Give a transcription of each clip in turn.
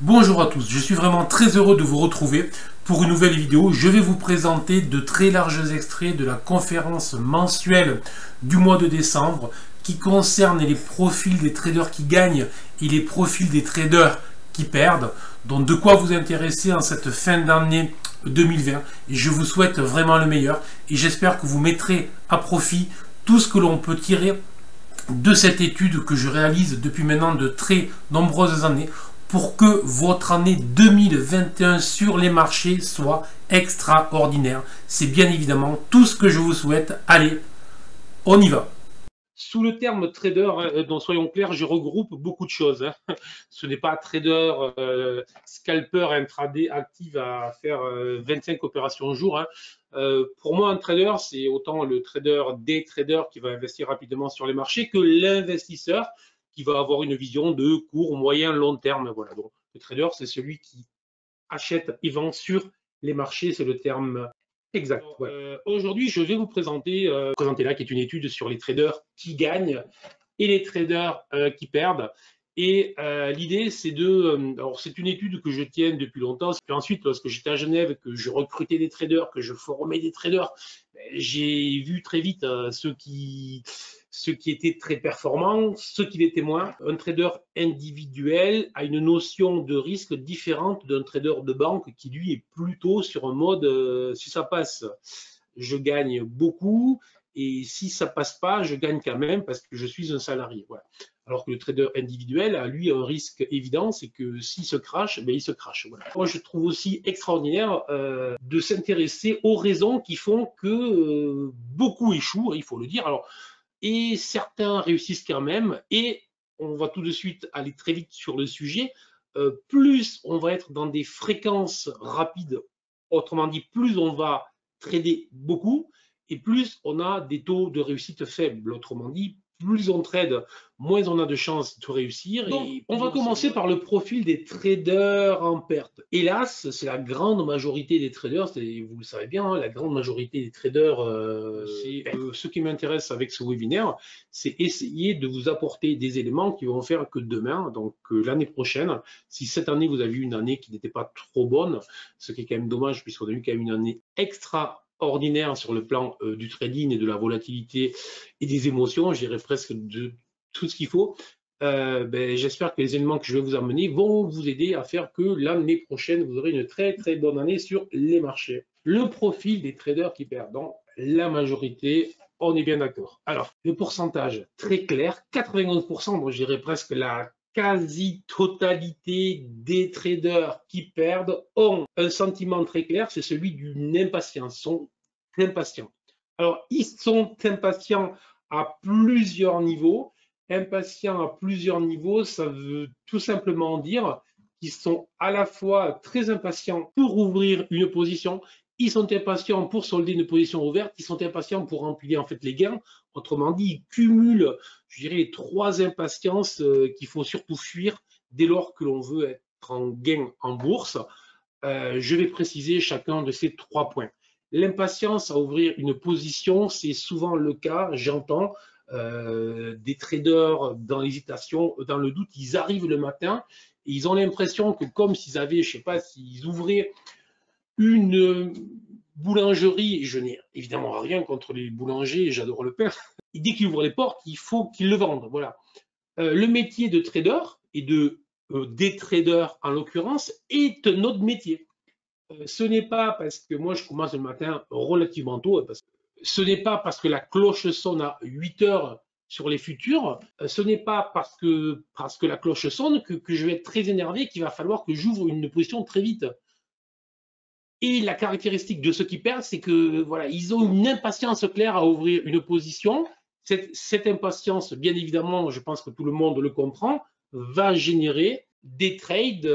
Bonjour à tous, je suis vraiment très heureux de vous retrouver pour une nouvelle vidéo. Je vais vous présenter de très larges extraits de la conférence mensuelle du mois de décembre qui concerne les profils des traders qui gagnent et les profils des traders qui perdent. Donc de quoi vous intéresser en cette fin d'année 2020. Et je vous souhaite vraiment le meilleur et j'espère que vous mettrez à profit tout ce que l'on peut tirer de cette étude que je réalise depuis maintenant de très nombreuses années pour que votre année 2021 sur les marchés soit extraordinaire. C'est bien évidemment tout ce que je vous souhaite. Allez, on y va. Sous le terme trader, donc soyons clairs, je regroupe beaucoup de choses. Ce n'est pas trader, scalper, intraday, active à faire 25 opérations au jour. Pour moi, un trader, c'est autant le trader day trader qui va investir rapidement sur les marchés que l'investisseur qui va avoir une vision de court, moyen, long terme. Voilà. Donc, le trader, c'est celui qui achète et vend sur les marchés, c'est le terme exact. Ouais. Aujourd'hui, je vais vous présenter là, qui est une étude sur les traders qui gagnent et les traders qui perdent. Et l'idée, c'est alors c'est une étude que je tiens depuis longtemps. Puis ensuite, lorsque j'étais à Genève, que je recrutais des traders, que je formais des traders, j'ai vu très vite ceux qui étaient très performants, ceux qui l'étaient moins. Un trader individuel a une notion de risque différente d'un trader de banque qui, lui, est plutôt sur un mode si ça passe, je gagne beaucoup, et si ça passe pas, je gagne quand même parce que je suis un salarié. Voilà. Alors que le trader individuel a, lui, un risque évident, c'est que s'il se crache, ben, il se crache. Voilà. Moi, je trouve aussi extraordinaire de s'intéresser aux raisons qui font que beaucoup échouent, il faut le dire. Alors, et certains réussissent quand même, et on va tout de suite aller très vite sur le sujet. Plus on va être dans des fréquences rapides, autrement dit, plus on va trader beaucoup, et plus on a des taux de réussite faibles. Autrement dit, plus on trade, moins on a de chances de réussir. Donc, on va commencer par le profil des traders en perte. Hélas, c'est la grande majorité des traders, vous le savez bien, la grande majorité des traders, ce qui m'intéresse avec ce webinaire, c'est essayer de vous apporter des éléments qui vont faire que demain, donc l'année prochaine, si cette année vous avez eu une année qui n'était pas trop bonne, ce qui est quand même dommage puisqu'on a eu quand même une année extraordinaire sur le plan du trading et de la volatilité et des émotions, je dirais presque de tout ce qu'il faut. J'espère que les éléments que je vais vous amener vont vous aider à faire que l'année prochaine, vous aurez une très très bonne année sur les marchés. Le profil des traders qui perdent, dans la majorité, on est bien d'accord. Alors, le pourcentage très clair, 91%, donc je dirais presque la quasi-totalité des traders qui perdent ont un sentiment très clair, c'est celui d'une impatience, ils sont impatients. Alors, ils sont impatients à plusieurs niveaux. Impatients à plusieurs niveaux, ça veut tout simplement dire qu'ils sont à la fois très impatients pour ouvrir une position, ils sont impatients pour solder une position ouverte, ils sont impatients pour remplir en fait les gains. Autrement dit, ils cumulent, je dirais, les trois impatiences qu'il faut surtout fuir dès lors que l'on veut être en gain en bourse. Je vais préciser chacun de ces trois points. L'impatience à ouvrir une position, c'est souvent le cas, j'entends, des traders dans l'hésitation, dans le doute, ils arrivent le matin et ils ont l'impression que comme s'ils avaient, je ne sais pas, s'ils ouvraient une boulangerie, je n'ai évidemment rien contre les boulangers, j'adore le pain, et dès qu'ils ouvrent les portes, il faut qu'ils le vendent. Voilà. Le métier de trader et des traders en l'occurrence est un autre métier. Ce n'est pas parce que moi je commence le matin relativement tôt, ce n'est pas parce que la cloche sonne à 8 heures sur les futurs, ce n'est pas parce que la cloche sonne que je vais être très énervé, qu'il va falloir que j'ouvre une position très vite. Et la caractéristique de ceux qui perdent, c'est que voilà, ils ont une impatience claire à ouvrir une position. Cette impatience, bien évidemment, je pense que tout le monde le comprend, va générer des trades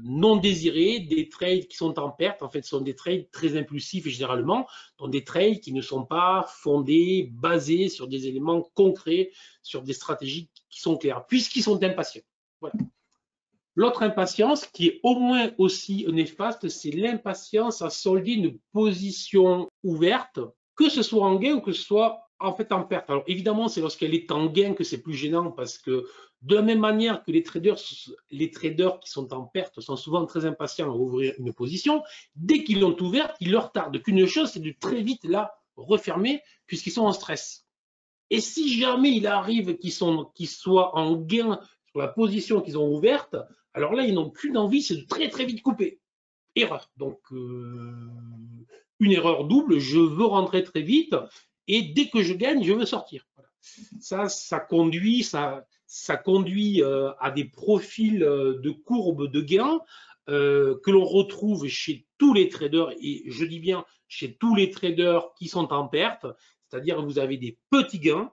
non désirés, des trades qui sont en perte. En fait, ce sont des trades très impulsifs et généralement, donc des trades qui ne sont pas fondés, basés sur des éléments concrets, sur des stratégies qui sont claires, puisqu'ils sont impatients. Voilà. L'autre impatience, qui est au moins aussi néfaste, c'est l'impatience à solder une position ouverte, que ce soit en gain ou que ce soit en fait en perte. Alors évidemment, c'est lorsqu'elle est en gain que c'est plus gênant parce que De la même manière que les traders qui sont en perte sont souvent très impatients à ouvrir une position, dès qu'ils l'ont ouverte, il leur tarde qu'une chose, c'est de très vite la refermer puisqu'ils sont en stress. Et si jamais il arrive qu'ils soient en gain sur la position qu'ils ont ouverte, alors là, ils n'ont qu'une envie, c'est de très très vite couper. Erreur. Donc, une erreur double, je veux rentrer très vite et dès que je gagne, je veux sortir. Voilà. Ça conduit à des profils de courbes de gains que l'on retrouve chez tous les traders, et je dis bien chez tous les traders qui sont en perte, c'est-à-dire que vous avez des petits gains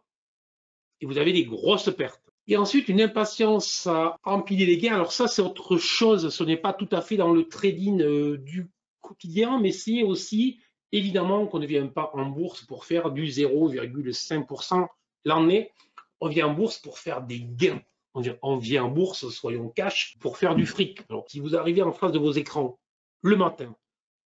et vous avez des grosses pertes. Et ensuite, une impatience à empiler les gains. Alors ça, c'est autre chose. Ce n'est pas tout à fait dans le trading du quotidien, mais c'est aussi évidemment qu'on ne vient pas en bourse pour faire du 0,5% l'année. On vient en bourse pour faire des gains. On vient en bourse, soyons cash, pour faire du fric. Alors, si vous arrivez en face de vos écrans le matin,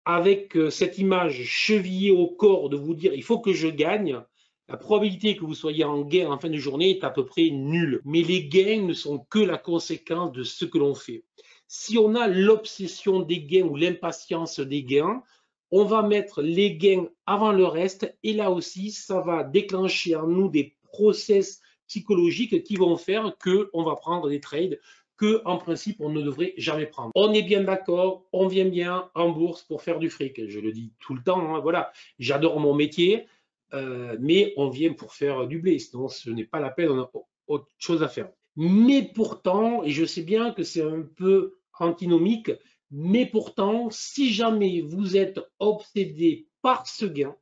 avec cette image chevillée au corps de vous dire il faut que je gagne, la probabilité que vous soyez en gain en fin de journée est à peu près nulle. Mais les gains ne sont que la conséquence de ce que l'on fait. Si on a l'obsession des gains ou l'impatience des gains, on va mettre les gains avant le reste et là aussi, ça va déclencher en nous des process psychologiques qui vont faire qu'on va prendre des trades que, en principe, on ne devrait jamais prendre. On est bien d'accord, on vient bien en bourse pour faire du fric. Je le dis tout le temps, hein, voilà, j'adore mon métier, mais on vient pour faire du blé, sinon ce n'est pas la peine, on a autre chose à faire. Mais pourtant, et je sais bien que c'est un peu antinomique, mais pourtant, si jamais vous êtes obsédé par ce gain,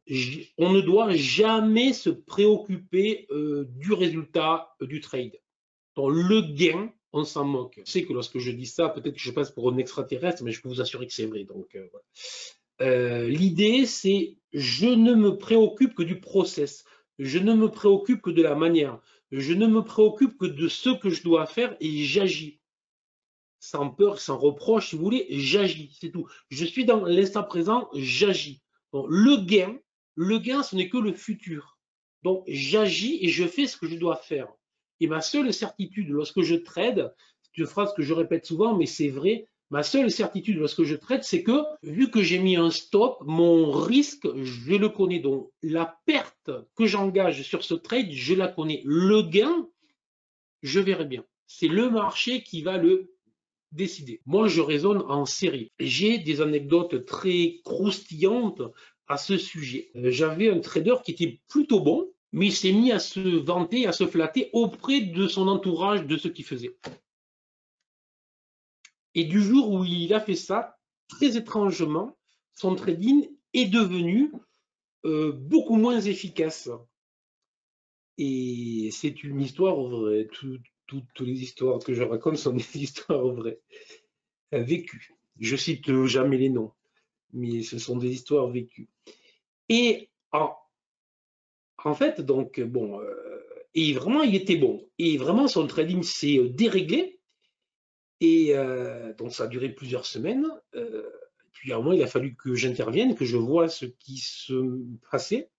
on ne doit jamais se préoccuper du résultat du trade. Donc le gain, on s'en moque. Je sais que lorsque je dis ça, peut-être que je passe pour un extraterrestre, mais je peux vous assurer que c'est vrai. Donc, voilà. L'idée, c'est je ne me préoccupe que du process. Je ne me préoccupe que de la manière. Je ne me préoccupe que de ce que je dois faire et j'agis. Sans peur, sans reproche, si vous voulez, j'agis. C'est tout. Je suis dans l'instant présent, j'agis. Donc, le gain, ce n'est que le futur. Donc, j'agis et je fais ce que je dois faire. Et ma seule certitude lorsque je trade, c'est une phrase que je répète souvent, mais c'est vrai, ma seule certitude lorsque je trade, c'est que vu que j'ai mis un stop, mon risque, je le connais. Donc, la perte que j'engage sur ce trade, je la connais. Le gain, je verrai bien. C'est le marché qui va le décider. Moi, je raisonne en série. J'ai des anecdotes très croustillantes à ce sujet. J'avais un trader qui était plutôt bon, mais il s'est mis à se vanter, à se flatter auprès de son entourage de ce qu'il faisait. Et du jour où il a fait ça, très étrangement, son trading est devenu beaucoup moins efficace. Et c'est une histoire vraie. Toutes les histoires que je raconte sont des histoires vraies, vécues. Je cite jamais les noms, mais ce sont des histoires vécues. Et en fait, donc, bon, et vraiment, il était bon. Et vraiment, son trading s'est déréglé. Et donc, ça a duré plusieurs semaines. Puis à un moment, il a fallu que j'intervienne, que je vois ce qui se passait.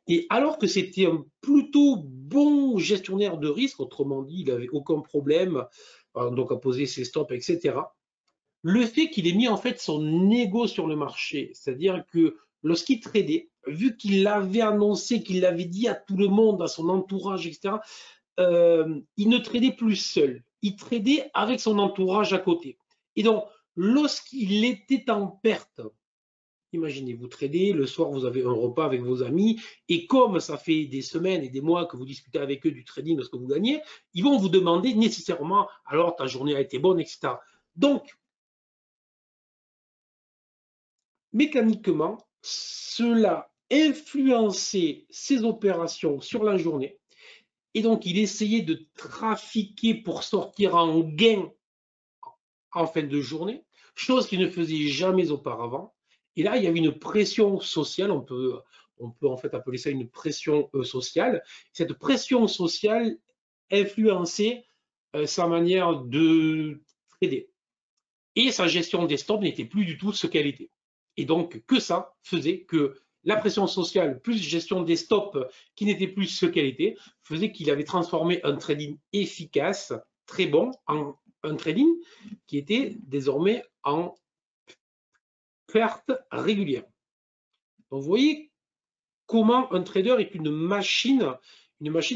Et alors que c'était un plutôt bon gestionnaire de risque, autrement dit, il n'avait aucun problème donc à poser ses stops, etc. Le fait qu'il ait mis en fait son ego sur le marché, c'est-à-dire que lorsqu'il tradait, vu qu'il l'avait annoncé, qu'il l'avait dit à tout le monde, à son entourage, etc., il ne tradait plus seul, il tradait avec son entourage à côté. Et donc, lorsqu'il était en perte, imaginez, vous tradez, le soir vous avez un repas avec vos amis, et comme ça fait des semaines et des mois que vous discutez avec eux du trading, de ce que vous gagnez, ils vont vous demander nécessairement, alors ta journée a été bonne, etc. Donc, mécaniquement, cela influençait ses opérations sur la journée. Et donc, il essayait de trafiquer pour sortir en gain en fin de journée, chose qu'il ne faisait jamais auparavant. Et là, il y avait une pression sociale, on peut en fait appeler ça une pression sociale. Cette pression sociale influençait sa manière de trader. Et sa gestion des stops n'était plus du tout ce qu'elle était. Et donc, que ça faisait que la pression sociale plus gestion des stops qui n'était plus ce qu'elle était, faisait qu'il avait transformé un trading efficace, très bon, en un trading qui était désormais en perte régulière. Donc vous voyez comment un trader est une machine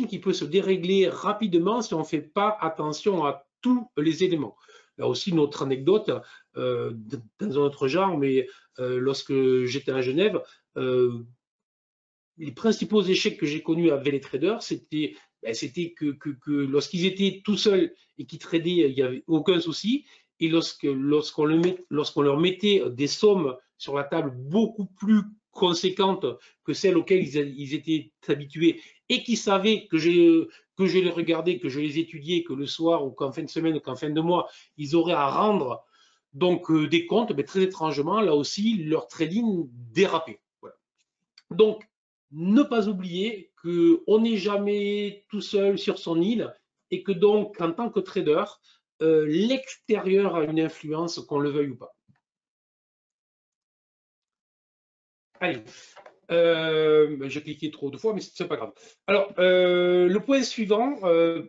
qui peut se dérégler rapidement si on ne fait pas attention à tous les éléments. Là aussi, une autre anecdote, dans un autre genre, mais lorsque j'étais à Genève, les principaux échecs que j'ai connus avec les traders, c'était que lorsqu'ils étaient tout seuls et qu'ils tradaient, il n'y avait aucun souci. Et lorsqu'on leur mettait des sommes sur la table beaucoup plus conséquentes que celles auxquelles ils étaient habitués et qui savaient que je les regardais, que je les étudiais, que le soir ou qu'en fin de semaine ou qu'en fin de mois, ils auraient à rendre donc des comptes, mais très étrangement, là aussi, leur trading dérapait. Voilà. Donc, ne pas oublier qu'on n'est jamais tout seul sur son île et que donc, en tant que trader, l'extérieur a une influence, qu'on le veuille ou pas. Allez, j'ai cliqué trop de fois, mais c'est pas grave. Alors, le point suivant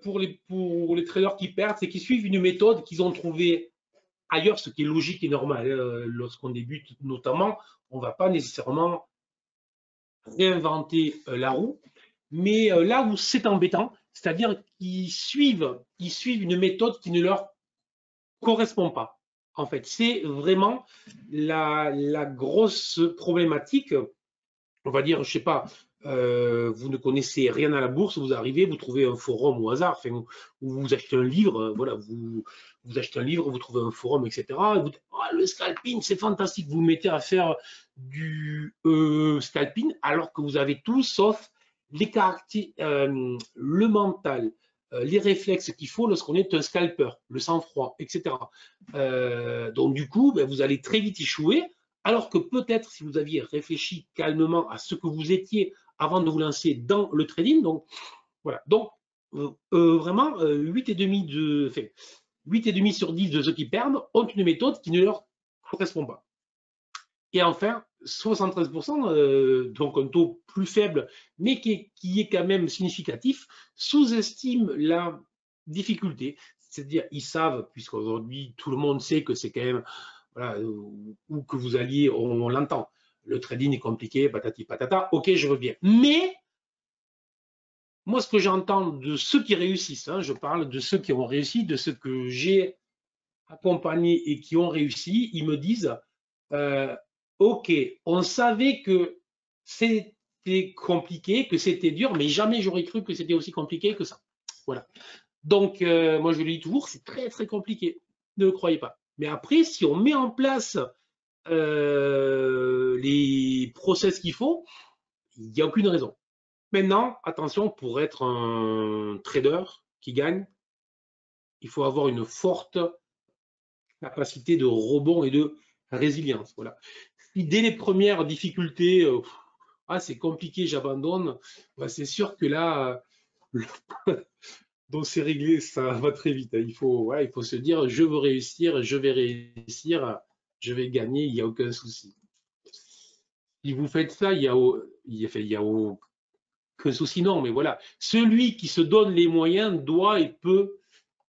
pour les traders qui perdent, c'est qu'ils suivent une méthode qu'ils ont trouvée ailleurs, ce qui est logique et normal. Lorsqu'on débute, notamment, on ne va pas nécessairement réinventer la roue. Mais là où c'est embêtant, c'est-à-dire qu'ils suivent une méthode qui ne leur correspond pas. En fait, c'est vraiment la grosse problématique. On va dire, je sais pas, vous ne connaissez rien à la bourse, vous arrivez, vous trouvez un forum au hasard, enfin, ou vous achetez un livre, voilà, vous achetez un livre, vous trouvez un forum, etc. Et vous dites, oh, le scalping, c'est fantastique, vous vous mettez à faire du scalping alors que vous avez tout sauf les caractères, le mental, les réflexes qu'il faut lorsqu'on est un scalper, le sang-froid, etc. Donc du coup, ben, vous allez très vite échouer. Alors que peut-être si vous aviez réfléchi calmement à ce que vous étiez avant de vous lancer dans le trading, donc voilà. Donc vraiment 8,5 sur 10 de ceux qui perdent ont une méthode qui ne leur correspond pas. Et enfin, 73%, donc un taux plus faible, mais qui est quand même significatif, sous-estiment la difficulté. C'est-à-dire, ils savent, puisqu'aujourd'hui tout le monde sait que c'est quand même, voilà, où que vous alliez, on l'entend. Le trading est compliqué, patati patata, ok, je veux bien. Mais, moi, ce que j'entends de ceux qui réussissent, hein, je parle de ceux qui ont réussi, de ceux que j'ai accompagnés et qui ont réussi, ils me disent, ok, on savait que c'était compliqué, que c'était dur, mais jamais j'aurais cru que c'était aussi compliqué que ça. Voilà. Donc, moi, je le dis toujours, c'est très, très compliqué. Ne le croyez pas. Mais après, si on met en place les process qu'il faut, il n'y a aucune raison. Maintenant, attention, pour être un trader qui gagne, il faut avoir une forte capacité de rebond et de résilience. Voilà. Si dès les premières difficultés, c'est compliqué, j'abandonne, bah, c'est sûr que là, donc c'est réglé, ça va très vite. Il faut se dire, je veux réussir, je vais réussir, je vais gagner, il n'y a aucun souci. Si vous faites ça, il y a aucun souci, non, mais voilà. Celui qui se donne les moyens doit et peut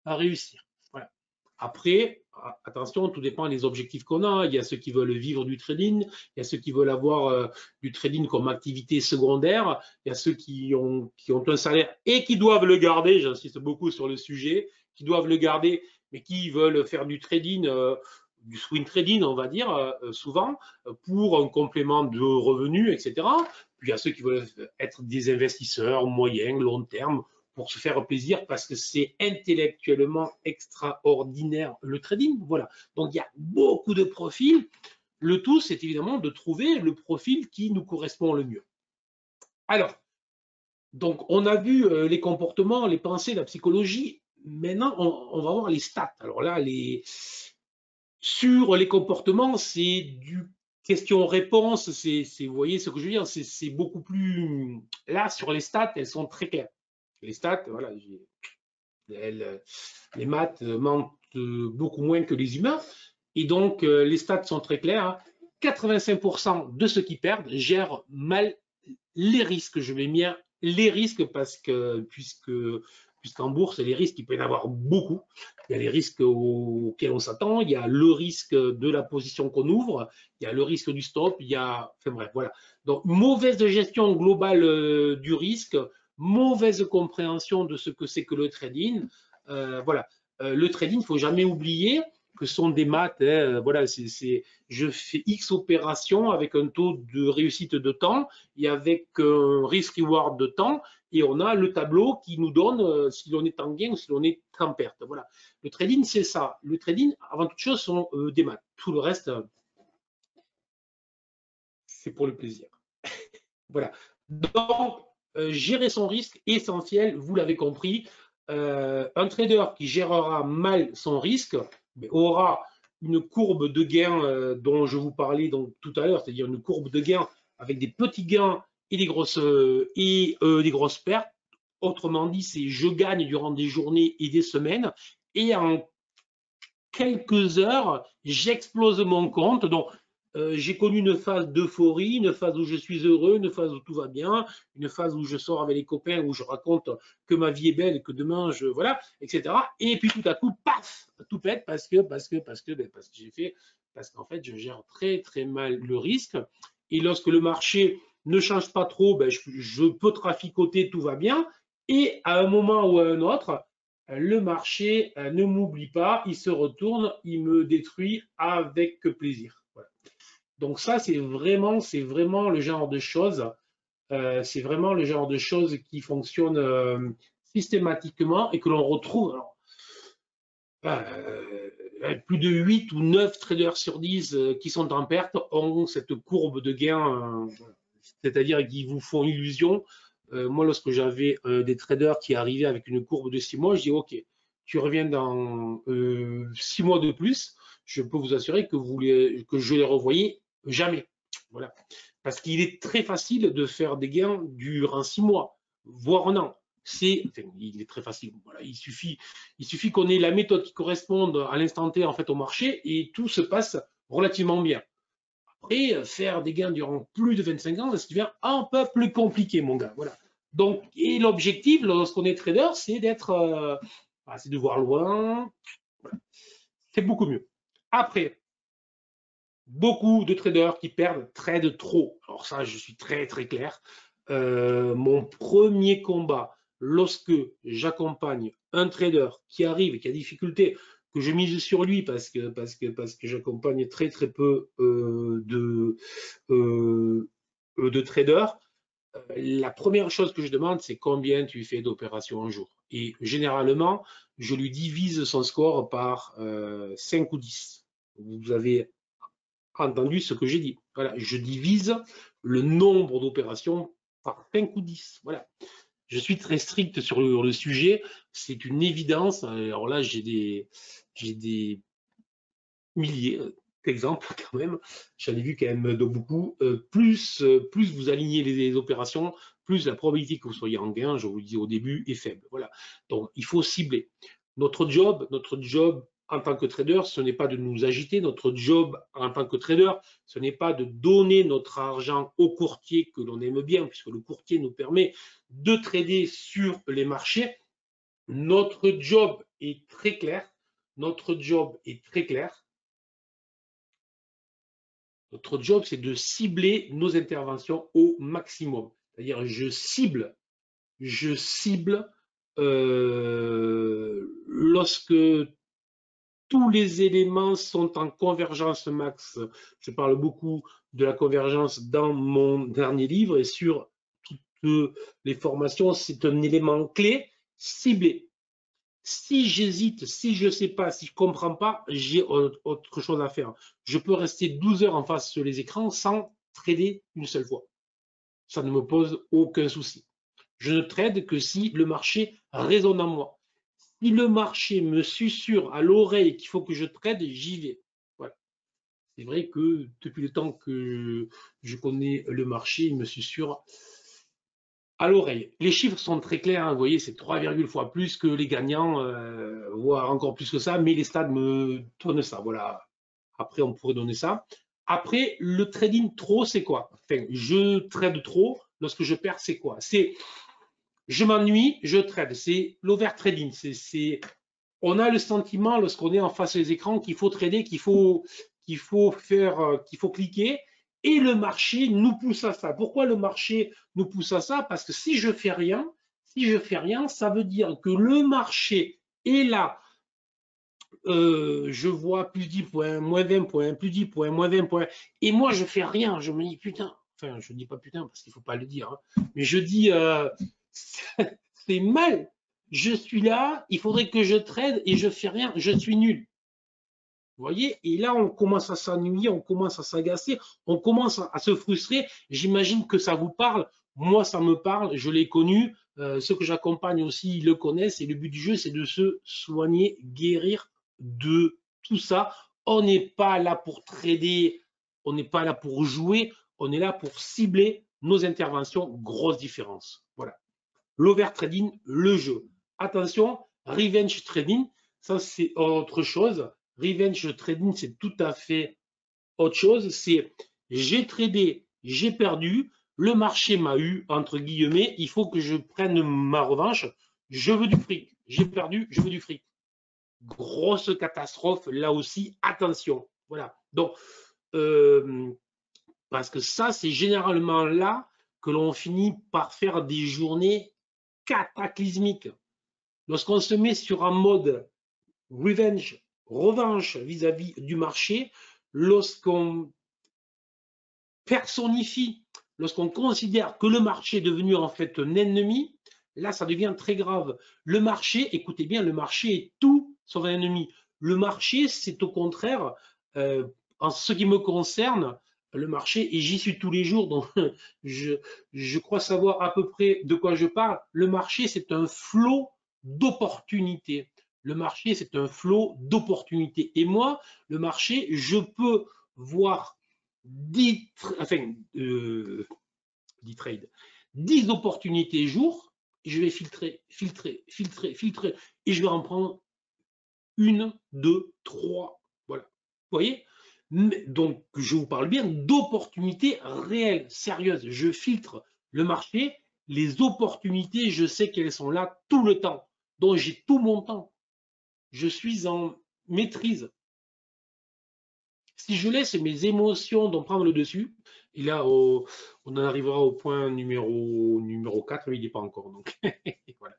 réussir. Voilà. Après, attention, tout dépend des objectifs qu'on a. Il y a ceux qui veulent vivre du trading, il y a ceux qui veulent avoir du trading comme activité secondaire, il y a ceux qui ont un salaire et qui doivent le garder, j'insiste beaucoup sur le sujet, qui doivent le garder, mais qui veulent faire du trading, du swing trading, on va dire, souvent, pour un complément de revenus, etc. Puis il y a ceux qui veulent être des investisseurs moyens, long terme, pour se faire plaisir parce que c'est intellectuellement extraordinaire le trading. Voilà. Donc il y a beaucoup de profils. Le tout, c'est évidemment de trouver le profil qui nous correspond le mieux. Alors, donc on a vu les comportements, les pensées, la psychologie. Maintenant, on va voir les stats. Alors là, sur les comportements, c'est du question-réponse. Vous voyez ce que je veux dire, c'est beaucoup plus. Là, sur les stats, elles sont très claires. Les stats, voilà, les maths mentent beaucoup moins que les humains. Et donc, les stats sont très clairs. 85% de ceux qui perdent gèrent mal les risques. Je vais bien les risques parce que, puisqu'en bourse, les risques, il peut y en avoir beaucoup. Il y a les risques auxquels on s'attend, il y a le risque de la position qu'on ouvre, il y a le risque du stop, il y a. Enfin bref, voilà. Donc, mauvaise gestion globale du risque, mauvaise compréhension de ce que c'est que le trading. Voilà. Le trading, il ne faut jamais oublier que ce sont des maths. Voilà, je fais X opérations avec un taux de réussite de temps et avec un risk-reward de temps, et on a le tableau qui nous donne si l'on est en gain ou si l'on est en perte. Voilà. Le trading, c'est ça. Le trading, avant toute chose, sont des maths. Tout le reste, c'est pour le plaisir. Voilà. Donc, gérer son risque, essentiel, vous l'avez compris. Un trader qui gérera mal son risque aura une courbe de gain dont je vous parlais donc, tout à l'heure, c'est-à-dire une courbe de gain avec des petits gains et des grosses pertes. Autrement dit, c'est je gagne durant des journées et des semaines, et en quelques heures, j'explose mon compte. Donc, j'ai connu une phase d'euphorie, une phase où je suis heureux, une phase où tout va bien, une phase où je sors avec les copains, où je raconte que ma vie est belle et que demain, voilà, etc. Et puis tout à coup, paf, tout pète parce que parce qu'en fait, je gère très très mal le risque. Et lorsque le marché ne change pas trop, je peux traficoter, tout va bien. Et à un moment ou à un autre, le marché ne m'oublie pas, il se retourne, il me détruit avec plaisir. Voilà. Donc ça, c'est vraiment le genre de choses, c'est vraiment le genre de choses qui fonctionnent systématiquement et que l'on retrouve. Alors, plus de 8 ou 9 traders sur 10 qui sont en perte ont cette courbe de gain, c'est-à-dire qu'ils vous font illusion. Moi, lorsque j'avais des traders qui arrivaient avec une courbe de 6 mois, je dis OK, tu reviens dans 6 mois de plus, je peux vous assurer que je les revoyais jamais. Voilà. Parce qu'il est très facile de faire des gains durant 6 mois, voire un an. Il est très facile. Voilà, il suffit qu'on ait la méthode qui corresponde à l'instant T en fait au marché et tout se passe relativement bien. Après, faire des gains durant plus de 25 ans, ça devient un peu plus compliqué, mon gars. Voilà. Donc, et l'objectif, lorsqu'on est trader, c'est c'est de voir loin. Voilà. C'est beaucoup mieux. Après, beaucoup de traders qui trade trop. Alors ça, je suis très très clair. Mon premier combat, lorsque j'accompagne un trader qui arrive et qui a difficulté, que je mise sur lui parce que j'accompagne très très peu de traders, la première chose que je demande, c'est combien tu fais d'opérations un jour. Et généralement, je lui divise son score par 5 ou 10. Vous avez entendu ce que j'ai dit. Voilà, je divise le nombre d'opérations par 5 ou 10. Voilà. Je suis très strict sur le sujet, c'est une évidence. Alors là, j'ai des milliers d'exemples quand même. J'en ai vu quand même de beaucoup. Plus vous alignez les opérations, plus la probabilité que vous soyez en gain, je vous le dis au début, est faible. Voilà. Donc, il faut cibler. Notre job en tant que trader, ce n'est pas de nous agiter. Notre job en tant que trader, ce n'est pas de donner notre argent au courtier que l'on aime bien, puisque le courtier nous permet de trader sur les marchés. Notre job est très clair. Notre job est très clair. Notre job, c'est de cibler nos interventions au maximum. C'est-à-dire, je cible lorsque tous les éléments sont en convergence max. Je parle beaucoup de la convergence dans mon dernier livre et sur toutes les formations, c'est un élément clé, ciblé. Si j'hésite, si je ne sais pas, si je ne comprends pas, j'ai autre chose à faire. Je peux rester 12 heures en face sur les écrans sans trader une seule fois. Ça ne me pose aucun souci. Je ne trade que si le marché résonne en moi. Si le marché me susurre à l'oreille qu'il faut que je trade, j'y vais. Voilà. C'est vrai que depuis le temps que je connais le marché, il me susurre à l'oreille. Les chiffres sont très clairs, hein, vous voyez, c'est 3, fois plus que les gagnants, voire encore plus que ça, mais les stades me donnent ça. Voilà. Après, on pourrait donner ça. Après, le trading trop, c'est quoi? Enfin, je trade trop. Lorsque je perds, c'est quoi? C'est je m'ennuie, je trade. C'est l'overtrading. On a le sentiment, lorsqu'on est en face des écrans, qu'il faut trader, qu'il faut cliquer. Et le marché nous pousse à ça. Pourquoi le marché nous pousse à ça? Parce que si je fais rien, ça veut dire que le marché est là. Je vois plus 10 points, moins 20 points, plus 10 points, moins 20 points. Et moi, je fais rien. Je me dis, putain. Enfin, je dis pas putain parce qu'il faut pas le dire. Hein. Mais je dis, c'est mal. Je suis là, il faudrait que je trade et je fais rien. Je suis nul. Vous voyez? Et là, on commence à s'ennuyer, on commence à s'agacer, on commence à se frustrer. J'imagine que ça vous parle. Moi, ça me parle. Je l'ai connu. Ceux que j'accompagne aussi, ils le connaissent. Et le but du jeu, c'est de se soigner, guérir de tout ça. On n'est pas là pour trader, on n'est pas là pour jouer, on est là pour cibler nos interventions. Grosse différence. Voilà. L'overtrading, le jeu. Attention, revenge trading, ça c'est autre chose. Revenge trading, c'est tout à fait autre chose. C'est j'ai tradé, j'ai perdu, le marché m'a eu, entre guillemets, il faut que je prenne ma revanche. Je veux du fric. J'ai perdu, je veux du fric. Grosse catastrophe, là aussi, attention. Voilà. Donc, parce que ça, c'est généralement là que l'on finit par faire des journées cataclysmiques. Lorsqu'on se met sur un mode revenge, revanche vis-à-vis du marché, lorsqu'on personnifie, lorsqu'on considère que le marché est devenu en fait un ennemi, là ça devient très grave. Le marché, écoutez bien, le marché est tout sauf un ennemi. Le marché, c'est au contraire, en ce qui me concerne, le marché, et j'y suis tous les jours, donc je crois savoir à peu près de quoi je parle. Le marché, c'est un flot d'opportunités. Le marché, c'est un flot d'opportunités. Et moi, le marché, je peux voir 10, enfin, 10 trades, 10 opportunités jour, et je vais filtrer, filtrer, filtrer, filtrer, et je vais en prendre une, deux, trois. Voilà. Vous voyez? Donc, je vous parle bien d'opportunités réelles, sérieuses. Je filtre le marché, les opportunités, je sais qu'elles sont là tout le temps. Donc, j'ai tout mon temps. Je suis en maîtrise. Si je laisse mes émotions d'en prendre le dessus, et là, on en arrivera au point numéro 4, mais il n'est pas encore. Donc, voilà.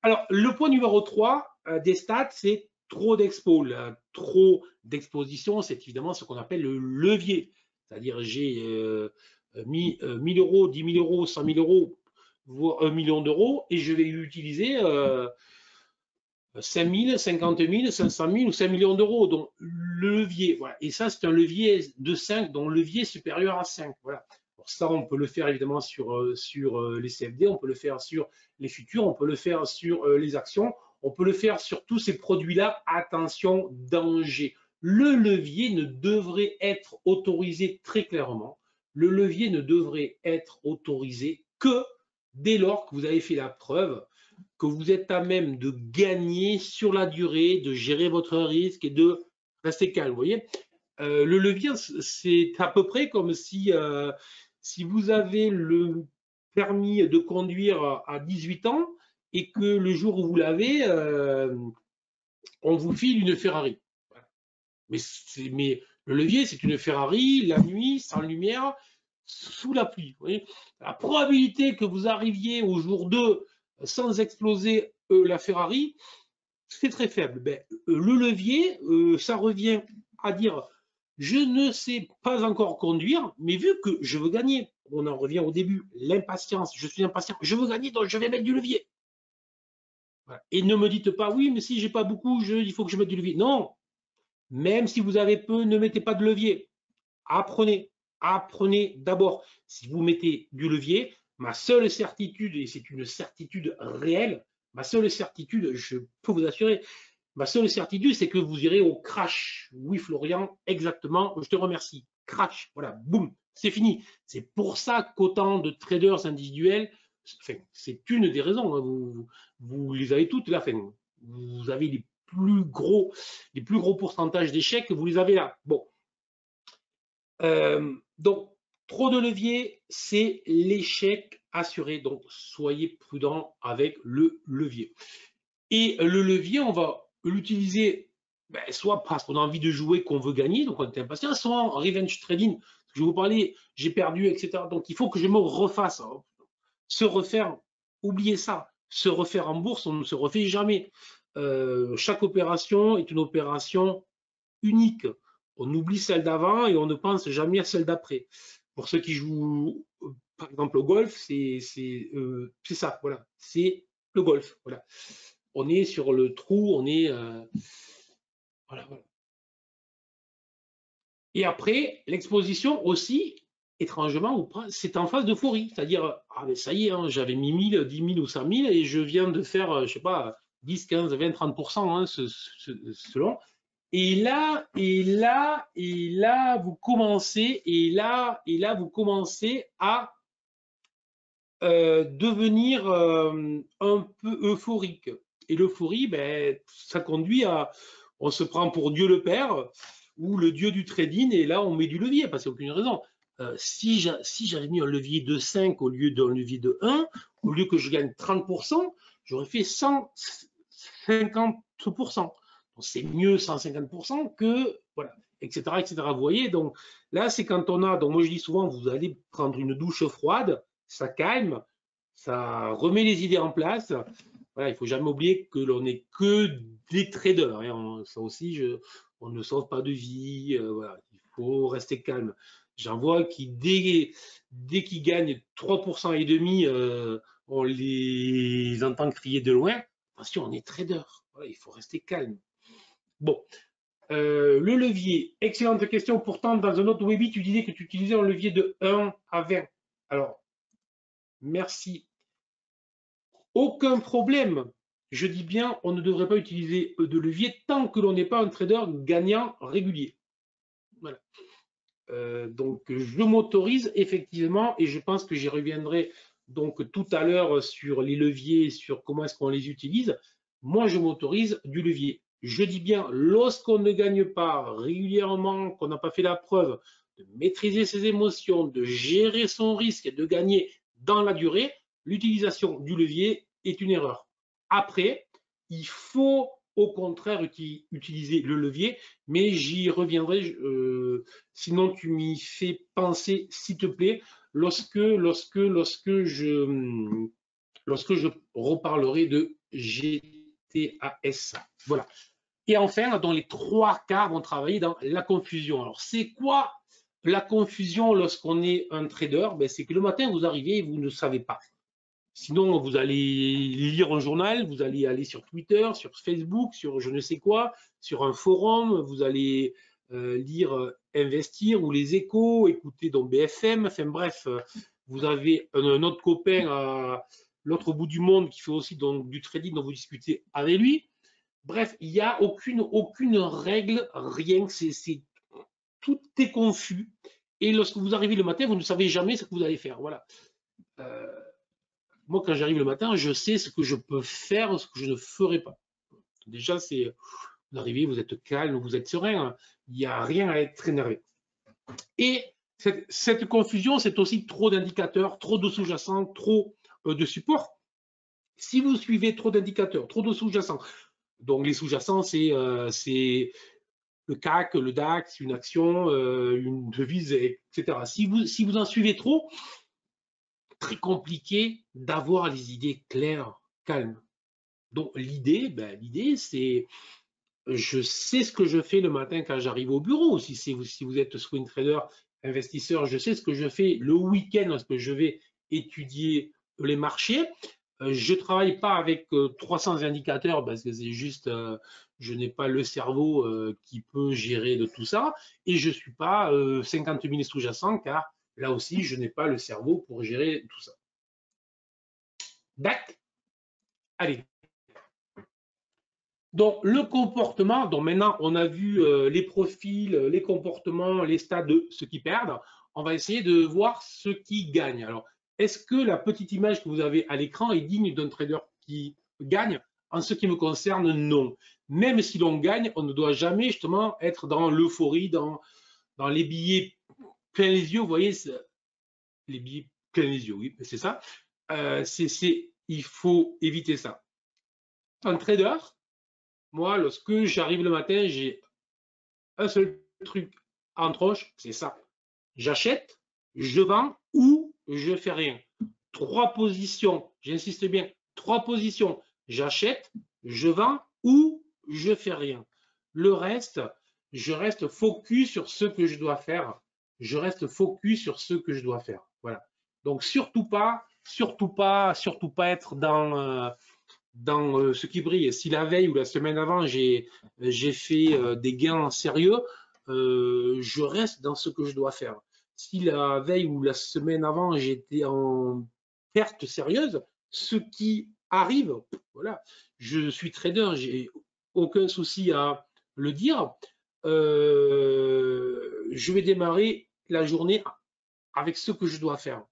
Alors, le point numéro 3 des stats, c'est trop d'expo. Trop d'exposition, c'est évidemment ce qu'on appelle le levier. C'est-à-dire, j'ai mis 1000 euros, 10 000 euros, 100 000 euros, voire 1 million d'euros, et je vais utiliser 5 000, 50 000, 500 000 ou 5 millions d'euros. Donc, le levier, voilà. Et ça, c'est un levier de 5, donc levier supérieur à 5. Voilà. Pour ça, on peut le faire évidemment sur les CFD, on peut le faire sur les futurs, on peut le faire sur les actions, on peut le faire sur tous ces produits-là. Attention, danger. Le levier ne devrait être autorisé très clairement. Le levier ne devrait être autorisé que dès lors que vous avez fait la preuve que vous êtes à même de gagner sur la durée, de gérer votre risque et de rester calme. Vous voyez, le levier, c'est à peu près comme si vous avez le permis de conduire à 18 ans et que le jour où vous l'avez, on vous file une Ferrari. Mais le levier, c'est une Ferrari, la nuit, sans lumière, sous la pluie. Vous voyez, la probabilité que vous arriviez au jour 2 sans exploser la Ferrari, c'est très faible. Ben, le levier, ça revient à dire, je ne sais pas encore conduire, mais vu que je veux gagner, on en revient au début, l'impatience, je suis impatient, je veux gagner, donc je vais mettre du levier. Voilà. Et ne me dites pas, oui, mais si j'ai pas beaucoup, il faut que je mette du levier. Non, même si vous avez peu, ne mettez pas de levier. Apprenez, apprenez d'abord. Si vous mettez du levier, ma seule certitude, et c'est une certitude réelle, ma seule certitude, je peux vous assurer, ma seule certitude, c'est que vous irez au crash. Oui, Florian, exactement, je te remercie. Crash, voilà, boum, c'est fini. C'est pour ça qu'autant de traders individuels, enfin, c'est une des raisons, hein, vous les avez toutes là, enfin, vous avez les plus gros pourcentages d'échecs, vous les avez là. Bon, Donc, trop de levier, c'est l'échec assuré. Donc, soyez prudent avec le levier. Et le levier, on va l'utiliser soit parce qu'on a envie de jouer, qu'on veut gagner, donc on est impatient, soit en revenge trading. Je vais vous parler, j'ai perdu, etc. Donc, il faut que je me refasse. Se refaire, oubliez ça. Se refaire en bourse, on ne se refait jamais. Chaque opération est une opération unique. On oublie celle d'avant et on ne pense jamais à celle d'après. Pour ceux qui jouent, par exemple, au golf, c'est ça, voilà. C'est le golf, voilà. On est sur le trou, on est... voilà, voilà. Et après, l'exposition aussi, étrangement ou pas, c'est en phase d'euphorie. C'est-à-dire, ah mais ça y est, hein, j'avais mis 1000, 10 000 ou 100 000 et je viens de faire, je sais pas, 10, 15, 20, 30%, hein, selon. Et là, vous commencez, vous commencez à devenir un peu euphorique. Et l'euphorie, ben, ça conduit à, on se prend pour Dieu le Père ou le Dieu du trading, et là, on met du levier, parce qu'il n'y a aucune raison. Si j'avais mis un levier de 5 au lieu d'un levier de 1, au lieu que je gagne 30%, j'aurais fait 150%. C'est mieux 150% que, voilà, etc., etc. Vous voyez, donc là, c'est quand on a, donc moi je dis souvent, vous allez prendre une douche froide, ça calme, ça remet les idées en place. Voilà, il ne faut jamais oublier que l'on n'est que des traders. Hein. Ça aussi, on ne sauve pas de vie. Voilà, il faut rester calme. J'en vois qui, dès qu'ils gagnent 3% et demi, on les entend crier de loin. Attention, on est trader. Voilà, il faut rester calme. Bon, le levier, excellente question. Pourtant, dans un autre webinar, tu disais que tu utilisais un levier de 1 à 20. Alors, merci. Aucun problème. Je dis bien, on ne devrait pas utiliser de levier tant que l'on n'est pas un trader gagnant régulier. Voilà. Donc, je m'autorise effectivement, et je pense que j'y reviendrai donc tout à l'heure sur les leviers, sur comment est-ce qu'on les utilise. Moi, je m'autorise du levier. Je dis bien, lorsqu'on ne gagne pas régulièrement, qu'on n'a pas fait la preuve de maîtriser ses émotions, de gérer son risque et de gagner dans la durée, l'utilisation du levier est une erreur. Après, il faut au contraire utiliser le levier, mais j'y reviendrai. Sinon, tu m'y fais penser, s'il te plaît, lorsque je reparlerai de GTAS. Voilà. Et enfin, dans les trois quarts vont travailler dans la confusion. Alors, c'est quoi la confusion lorsqu'on est un trader? Ben, c'est que le matin, vous arrivez et vous ne savez pas. Sinon, vous allez lire un journal, vous allez aller sur Twitter, sur Facebook, sur je ne sais quoi, sur un forum, vous allez lire Investir ou Les Échos, écouter donc BFM, enfin bref, vous avez un autre copain à l'autre bout du monde qui fait aussi donc du trading dont vous discutez avec lui. Bref, il n'y a aucune règle, rien, tout est confus. Et lorsque vous arrivez le matin, vous ne savez jamais ce que vous allez faire. Voilà. Moi, quand j'arrive le matin, je sais ce que je peux faire, ce que je ne ferai pas. Déjà, c'est vous arrivez, vous êtes calme, vous êtes serein. Il n'y a rien à être énervé. Et cette confusion, c'est aussi trop d'indicateurs, trop de sous-jacents, trop de supports. Si vous suivez trop d'indicateurs, trop de sous-jacents, donc les sous-jacents, c'est le CAC, le DAX, une action, une devise, etc. Si vous en suivez trop, très compliqué d'avoir les idées claires, calmes. Donc l'idée, c'est je sais ce que je fais le matin quand j'arrive au bureau. Si vous êtes swing trader, investisseur, je sais ce que je fais le week-end lorsque je vais étudier les marchés. Je ne travaille pas avec 300 indicateurs parce que c'est juste, je n'ai pas le cerveau qui peut gérer de tout ça. Et je ne suis pas 50 000 sous-jacents car là aussi, je n'ai pas le cerveau pour gérer tout ça. D'accord. Allez. Donc, le comportement, donc maintenant, on a vu les profils, les comportements, les stades de ceux qui perdent. On va essayer de voir ceux qui gagnent. Alors, est-ce que la petite image que vous avez à l'écran est digne d'un trader qui gagne? En ce qui me concerne, non. Même si l'on gagne, on ne doit jamais justement être dans l'euphorie, dans les billets plein les yeux, vous voyez, les billets plein les yeux, oui, c'est ça. Il faut éviter ça. Un trader, moi, lorsque j'arrive le matin, j'ai un seul truc en troche, c'est ça. J'achète, je vends ou je fais rien. 3 positions, j'insiste bien, 3 positions. J'achète, je vends ou je fais rien. Le reste, je reste focus sur ce que je dois faire. Je reste focus sur ce que je dois faire. Voilà. Donc surtout pas être dans ce qui brille. Si la veille ou la semaine avant, j'ai fait des gains sérieux, je reste dans ce que je dois faire. Si la veille ou la semaine avant, j'étais en perte sérieuse, ce qui arrive, voilà, je suis trader, j'ai aucun souci à le dire. Je vais démarrer la journée avec ce que je dois faire.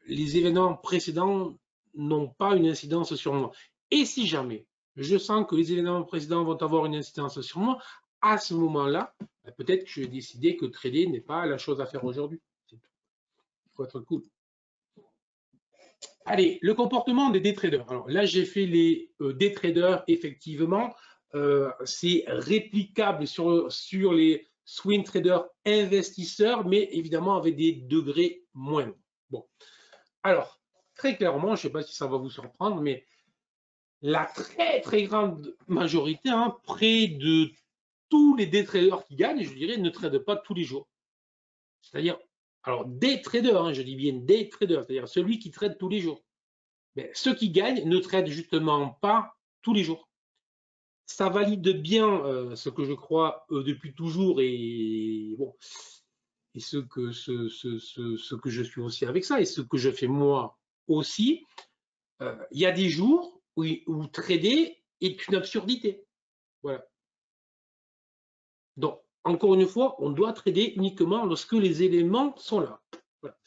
Les événements précédents n'ont pas une incidence sur moi. Et si jamais je sens que les événements précédents vont avoir une incidence sur moi, à ce moment-là, peut-être que je vais décider que trader n'est pas la chose à faire aujourd'hui. Il faut être cool. Allez, le comportement des day traders. Alors là, j'ai fait les day traders, effectivement. C'est réplicable sur les swing traders investisseurs, mais évidemment avec des degrés moindres. Bon. Alors, très clairement, je ne sais pas si ça va vous surprendre, mais la très très grande majorité, hein, près de tous les day traders qui gagnent, je dirais, ne tradent pas tous les jours. C'est-à-dire, alors day trader, hein, je dis bien day trader, c'est-à-dire celui qui trade tous les jours. Mais ceux qui gagnent ne tradent justement pas tous les jours. Ça valide bien ce que je crois depuis toujours et bon, et ce que je suis aussi avec ça et ce que je fais moi aussi. Il y a des jours où trader est une absurdité. Voilà. Donc, encore une fois, on doit trader uniquement lorsque les éléments sont là. Voilà.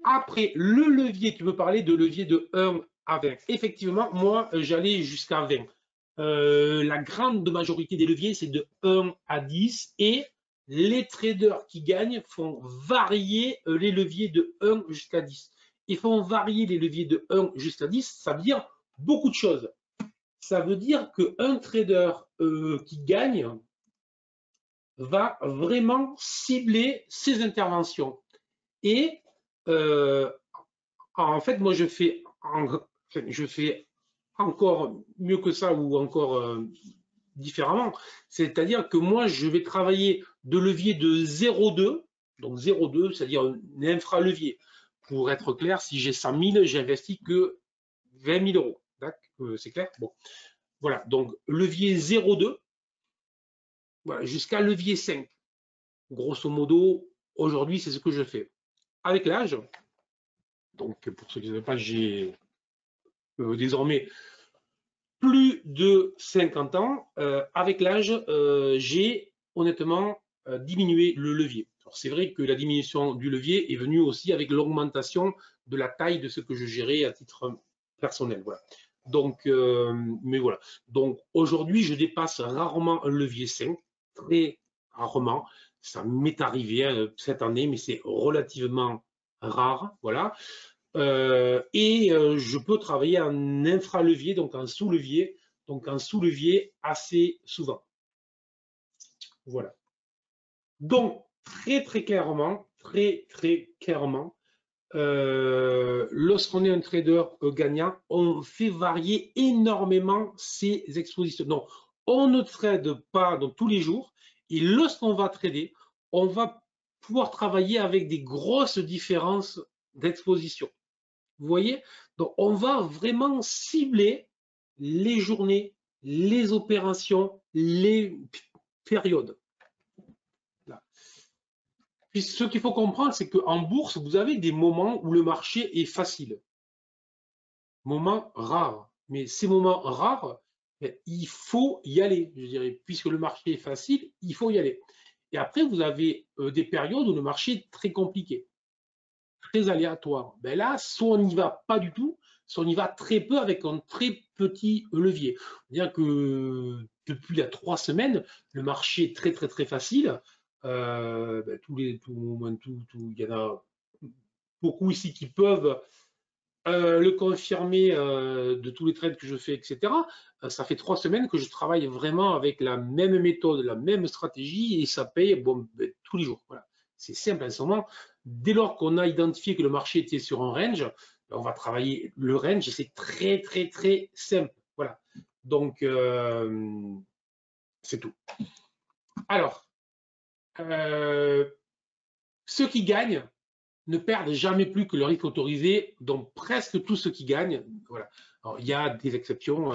Après, le levier, tu veux parler de levier de 1 à 20. Effectivement, moi, j'allais jusqu'à 20. La grande majorité des leviers, c'est de 1 à 10 et les traders qui gagnent font varier les leviers de 1 jusqu'à 10. Ils font varier les leviers de 1 jusqu'à 10, ça veut dire beaucoup de choses. Ça veut dire qu'un trader qui gagne va vraiment cibler ses interventions. Et en fait, moi, je fais encore mieux que ça ou encore différemment. C'est-à-dire que moi, je vais travailler de levier de 0,2, donc 0,2, c'est-à-dire un infralevier. Pour être clair, si j'ai 100 000, j'investis que 20 000 euros. C'est clair? Bon. Voilà, donc levier 0,2 voilà, jusqu'à levier 5. Grosso modo, aujourd'hui, c'est ce que je fais. Avec l'âge, donc pour ceux qui ne savent pas, j'ai désormais plus de 50 ans. Avec l'âge, j'ai honnêtement diminué le levier. C'est vrai que la diminution du levier est venue aussi avec l'augmentation de la taille de ce que je gérais à titre personnel. Voilà. Donc, mais voilà. Donc aujourd'hui, je dépasse rarement un levier 5, très rarement. Ça m'est arrivé cette année, mais c'est relativement rare. Voilà. Je peux travailler en infralevier, donc en sous-levier, assez souvent. Voilà. Donc, très clairement, lorsqu'on est un trader gagnant, on fait varier énormément ses expositions. Donc, on ne trade pas dans tous les jours, et lorsqu'on va trader, on va pouvoir travailler avec des grosses différences d'exposition. Vous voyez? Donc, on va vraiment cibler les journées, les opérations, les périodes. Là. Puis, ce qu'il faut comprendre, c'est qu'en bourse, vous avez des moments où le marché est facile. Moments rares. Mais ces moments rares, il faut y aller, je dirais. Puisque le marché est facile, il faut y aller. Et après, vous avez des périodes où le marché est très compliqué, très aléatoire. Ben là, soit on n'y va pas du tout, soit on y va très peu avec un très petit levier. C'est-à-dire que depuis la 3 semaines, le marché est très très très facile. Il y en a beaucoup ici qui peuvent le confirmer de tous les trades que je fais, etc. Ça fait 3 semaines que je travaille vraiment avec la même méthode, la même stratégie et ça paye tous les jours. Voilà. C'est simple en ce moment. Dès lors qu'on a identifié que le marché était sur un range, on va travailler le range. C'est très très très simple. Voilà. Donc c'est tout. Alors, ceux qui gagnent ne perdent jamais plus que le risque autorisé, donc presque tous ceux qui gagnent. Voilà. Alors, il y a des exceptions.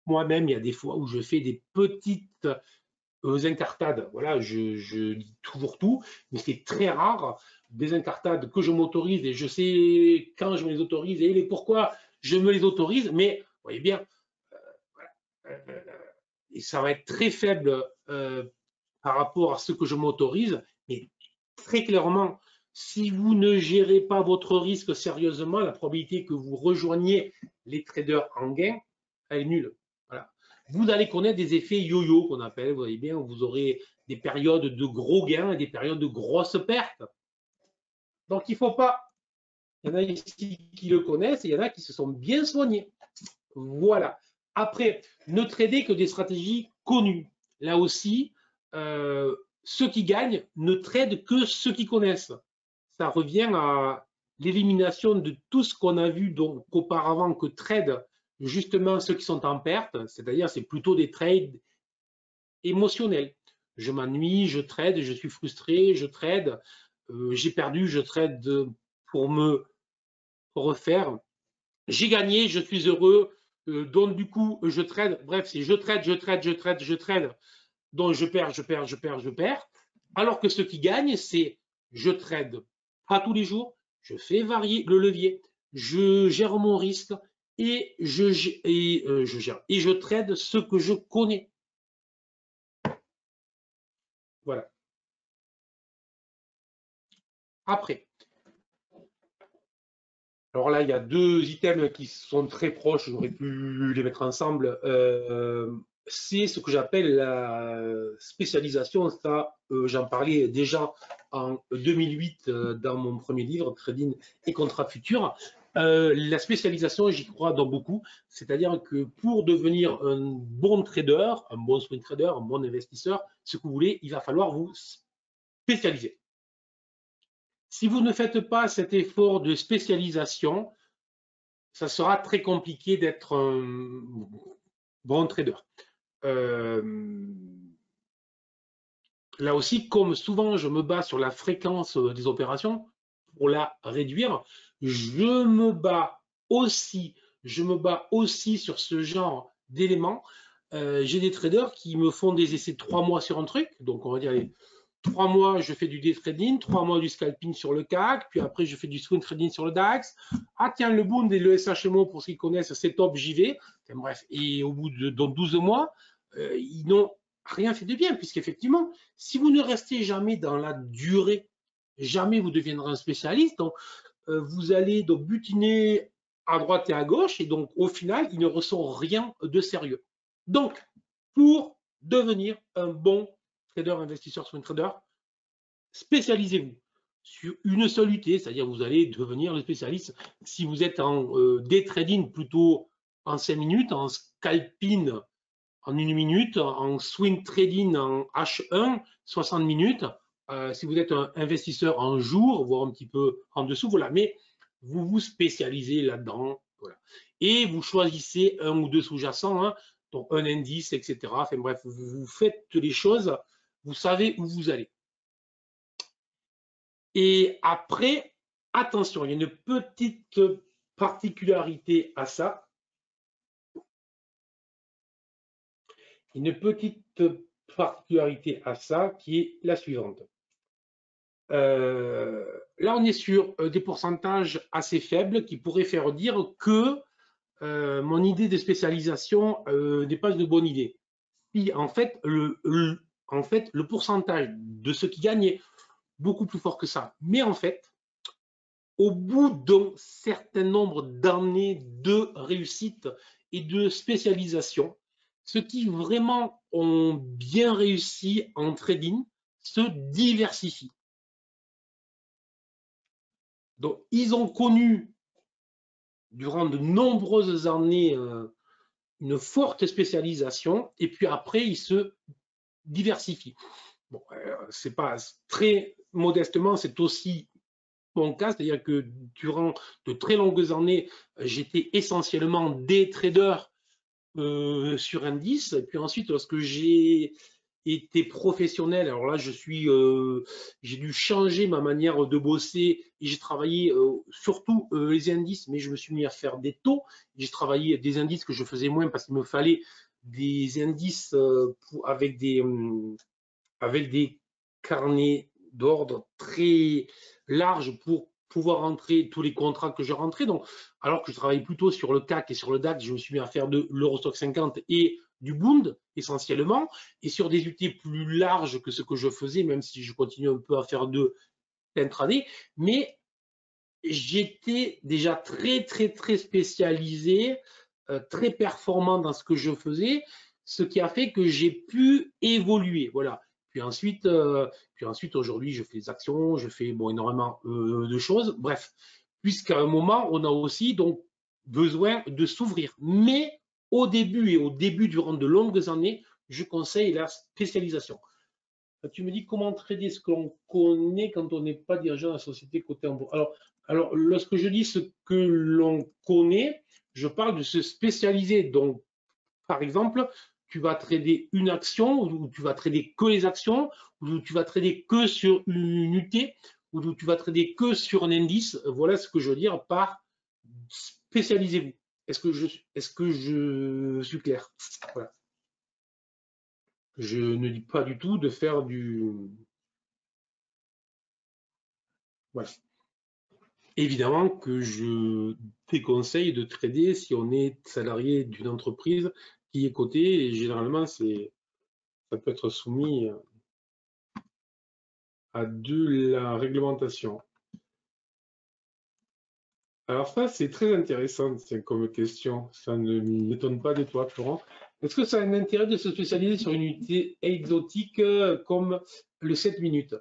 Moi-même, il y a des fois où je fais des petites incartades. Voilà, je dis toujours tout, mais c'est très rare des incartades que je m'autorise et je sais quand je me les autorise et pourquoi je me les autorise. Mais vous voyez bien, et ça va être très faible par rapport à ce que je m'autorise, mais très clairement, si vous ne gérez pas votre risque sérieusement, la probabilité que vous rejoigniez les traders en gain, elle est nulle. Voilà. Vous allez connaître des effets yo-yo qu'on appelle, vous voyez bien, vous aurez des périodes de gros gains et des périodes de grosses pertes. Donc il ne faut pas. Il y en a ici qui le connaissent et il y en a qui se sont bien soignés. Voilà. Après, ne tradez que des stratégies connues. Là aussi, ceux qui gagnent ne tradent que ceux qui connaissent. Ça revient à l'élimination de tout ce qu'on a vu donc auparavant que trade justement ceux qui sont en perte, c'est-à-dire c'est plutôt des trades émotionnels. Je m'ennuie, je trade, je suis frustré, je trade, j'ai perdu, je trade pour me refaire. J'ai gagné, je suis heureux, donc du coup je trade. Bref, c'est je trade, je trade, je trade, je trade. Donc je perds, je perds, je perds, je perds. Alors que ceux qui gagnent, c'est je trade pas tous les jours, je fais varier le levier, je gère mon risque et je trade ce que je connais. Voilà. Après, alors là, il y a deux items qui sont très proches, j'aurais pu les mettre ensemble. C'est ce que j'appelle la spécialisation. Ça, j'en parlais déjà en 2008 dans mon premier livre, Trading et contrats futurs. La spécialisation, j'y crois dans beaucoup. C'est-à-dire que pour devenir un bon trader, un bon swing trader, un bon investisseur, ce que vous voulez, il va falloir vous spécialiser. Si vous ne faites pas cet effort de spécialisation, ça sera très compliqué d'être un bon trader. Là aussi, comme souvent je me bats sur la fréquence des opérations pour la réduire, je me bats aussi sur ce genre d'éléments. J'ai des traders qui me font des essais de 3 mois sur un truc, donc on va dire les 3 mois, je fais du day trading, 3 mois du scalping sur le CAC, puis après, je fais du swing trading sur le DAX. Ah, tiens, le Bund et le SHMO, pour ceux qui connaissent, c'est top, j'y vais. Enfin, bref, et au bout de 12 mois, ils n'ont rien fait de bien, puisqu'effectivement, si vous ne restez jamais dans la durée, jamais vous deviendrez un spécialiste. Donc, vous allez donc butiner à droite et à gauche, et donc, au final, il ne ressort rien de sérieux. Donc, pour devenir un bon trader, investisseur, swing trader, spécialisez-vous sur une seule unité, c'est-à-dire vous allez devenir le spécialiste. Si vous êtes en day trading plutôt en 5 minutes, en scalping en 1 minute, en swing trading en H1, 60 minutes. Si vous êtes un investisseur en jour, voire un petit peu en dessous, voilà. Mais vous vous spécialisez là-dedans, voilà. Et vous choisissez un ou deux sous-jacents, hein, donc un indice, etc. Enfin bref, vous faites les choses, vous savez où vous allez. Et après, attention, il y a une petite particularité à ça. Une petite particularité à ça qui est la suivante. Là, on est sur des pourcentages assez faibles qui pourraient faire dire que mon idée de spécialisation n'est pas une bonne idée. Puis, en fait, le pourcentage de ceux qui gagnent est beaucoup plus fort que ça. Mais en fait, au bout d'un certain nombre d'années de réussite et de spécialisation, ceux qui vraiment ont bien réussi en trading se diversifient. Donc, ils ont connu durant de nombreuses années une forte spécialisation et puis après, ils se diversifient. Bon, c'est pas très modestement, c'est aussi mon cas, c'est-à-dire que durant de très longues années, j'étais essentiellement day trader sur indice. Et puis ensuite, lorsque j'ai été professionnel, alors là, j'ai dû changer ma manière de bosser et j'ai travaillé surtout les indices, mais je me suis mis à faire des taux. J'ai travaillé des indices que je faisais moins parce qu'il me fallait des indices avec des carnets d'ordre très larges pour pouvoir rentrer tous les contrats que je rentrais. Donc, alors que je travaillais plutôt sur le CAC et sur le DAX, je me suis mis à faire de l'Eurostock 50 et du Bund essentiellement, et sur des UT plus larges que ce que je faisais, même si je continue un peu à faire de l'intraday, mais j'étais déjà très spécialisé, très performant dans ce que je faisais, ce qui a fait que j'ai pu évoluer. Voilà. Puis ensuite aujourd'hui, je fais des actions, je fais bon, énormément de choses. Bref, puisqu'à un moment, on a aussi donc besoin de s'ouvrir. Mais au début, durant de longues années, je conseille la spécialisation. Tu me dis comment trader ce qu'on connaît quand on n'est pas dirigeant de la société cotée en bourse. Alors, lorsque je dis ce que l'on connaît, je parle de se spécialiser. Donc, par exemple, tu vas trader une action, ou tu vas trader que les actions, ou tu vas trader que sur une UT, ou tu vas trader que sur un indice. Voilà ce que je veux dire par spécialisez-vous. Est-ce que je suis clair? Voilà. Je ne dis pas du tout de faire du. Voilà. Évidemment que je déconseille de trader si on est salarié d'une entreprise qui est cotée et généralement ça peut être soumis à de la réglementation. Alors ça, c'est très intéressant comme question. Ça ne m'étonne pas de toi, Florent. Est-ce que ça a un intérêt de se spécialiser sur une unité exotique comme le 7 minutes?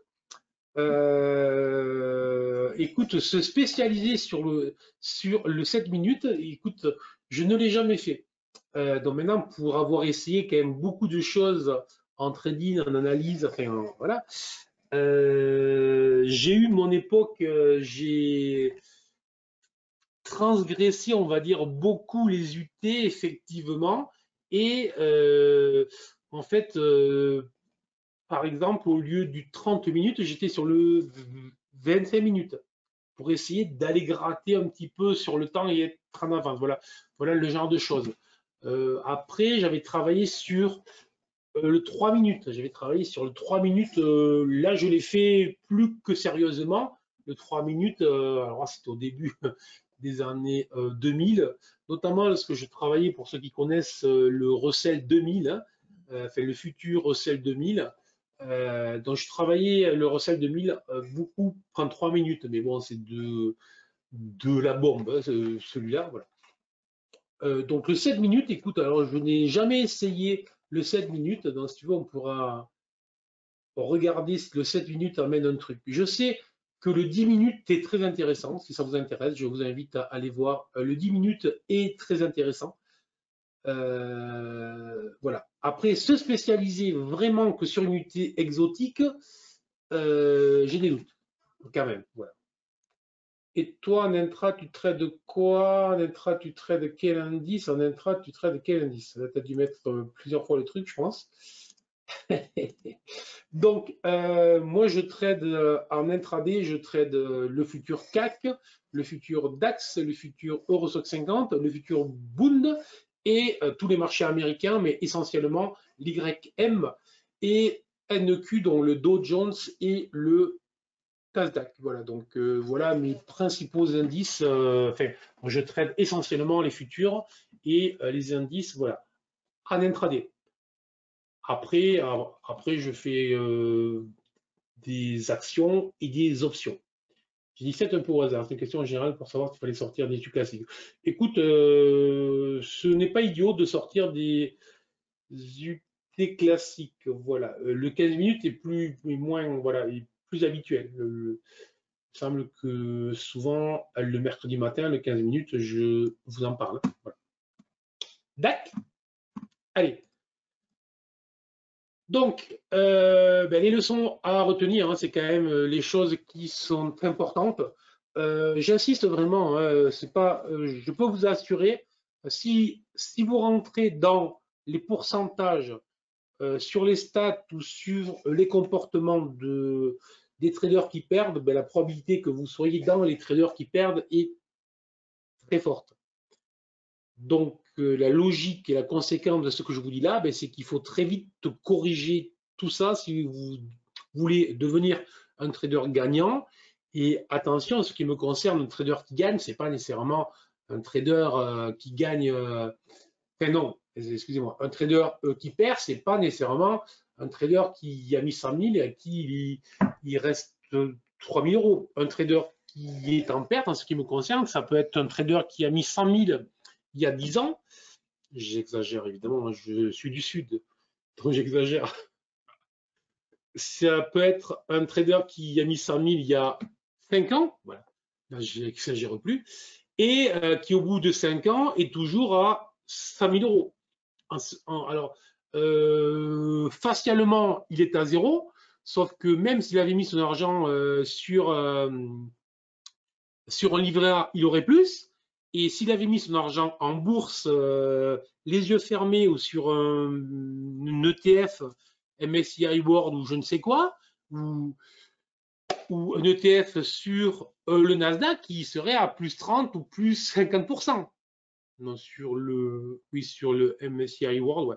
Écoute, se spécialiser sur le 7 minutes, écoute, je ne l'ai jamais fait. Donc maintenant, pour avoir essayé quand même beaucoup de choses en trading, en analyse, enfin voilà, j'ai eu mon époque, j'ai transgressé, on va dire, beaucoup les UT, effectivement, et en fait, par exemple, au lieu du 30 minutes, j'étais sur le 25 minutes pour essayer d'aller gratter un petit peu sur le temps et être en avance. Voilà le genre de choses. Après, j'avais travaillé sur le 3 minutes. J'avais travaillé sur le 3 minutes. Là, je l'ai fait plus que sérieusement. Le 3 minutes, alors c'était au début des années 2000, notamment lorsque je travaillais, pour ceux qui connaissent, le Russell 2000, hein, enfin le futur Russell 2000. Donc je travaillais le Russell 2000 beaucoup, prendre 3 minutes, mais bon, c'est de la bombe, hein, celui-là. Voilà. Donc le 7 minutes, écoute, alors je n'ai jamais essayé le 7 minutes, donc si tu veux, on pourra regarder si le 7 minutes amène un truc. Je sais que le 10 minutes est très intéressant, si ça vous intéresse, je vous invite à aller voir. Le 10 minutes est très intéressant. Voilà. Après, se spécialiser vraiment que sur une unité exotique, j'ai des doutes, quand même. Voilà. Et toi, en intra, tu trades quoi? En intra, tu trades quel indice? En intra, tu trades quel indice? Tu as dû mettre plusieurs fois le truc, je pense. Donc, moi, je trade en intraday, je trade le futur CAC, le futur DAX, le futur Eurostock 50, le futur Bund et tous les marchés américains, mais essentiellement l'YM et NQ, dont le Dow Jones et le Nasdaq. Voilà, donc voilà mes principaux indices. Enfin, je trade essentiellement les futurs et les indices, voilà, en intraday. Après, je fais des actions et des options. J'ai dit 7 un peu au hasard. C'est une question en général pour savoir s'il fallait sortir des trucs classiques. Écoute, ce n'est pas idiot de sortir UT classique, voilà. Le 15 minutes est moins, voilà, est plus habituel. Il semble que souvent, le mercredi matin, le 15 minutes, je vous en parle. Voilà. D'accord. Allez. Donc, les leçons à retenir, hein, c'est quand même les choses qui sont importantes. J'insiste vraiment, hein, c'est pas, je peux vous assurer, si vous rentrez dans les pourcentages sur les stats ou sur les comportements des traders qui perdent, la probabilité que vous soyez dans les traders qui perdent est très forte. Donc, la logique et la conséquence de ce que je vous dis là, c'est qu'il faut très vite corriger tout ça si vous voulez devenir un trader gagnant. Et attention, ce qui me concerne, un trader qui gagne, c'est pas nécessairement un trader qui gagne. Enfin non, excusez-moi, un trader qui perd, c'est pas nécessairement un trader qui a mis 100 000 et à qui il reste 3 000 euros. Un trader qui est en perte, en ce qui me concerne, ça peut être un trader qui a mis 100 000 il y a 10 ans. J'exagère évidemment, je suis du Sud, donc j'exagère. Ça peut être un trader qui a mis 100 000 il y a 5 ans, voilà, là j'exagère plus, et qui au bout de 5 ans est toujours à 100 000 euros. Alors, facialement, il est à zéro, sauf que même s'il avait mis son argent sur un livret A, il aurait plus. Et s'il avait mis son argent en bourse, les yeux fermés, ou sur un ETF, MSCI World ou je ne sais quoi, ou un ETF sur le Nasdaq, il serait à plus 30 ou plus 50%. Non, sur le MSCI World, ouais.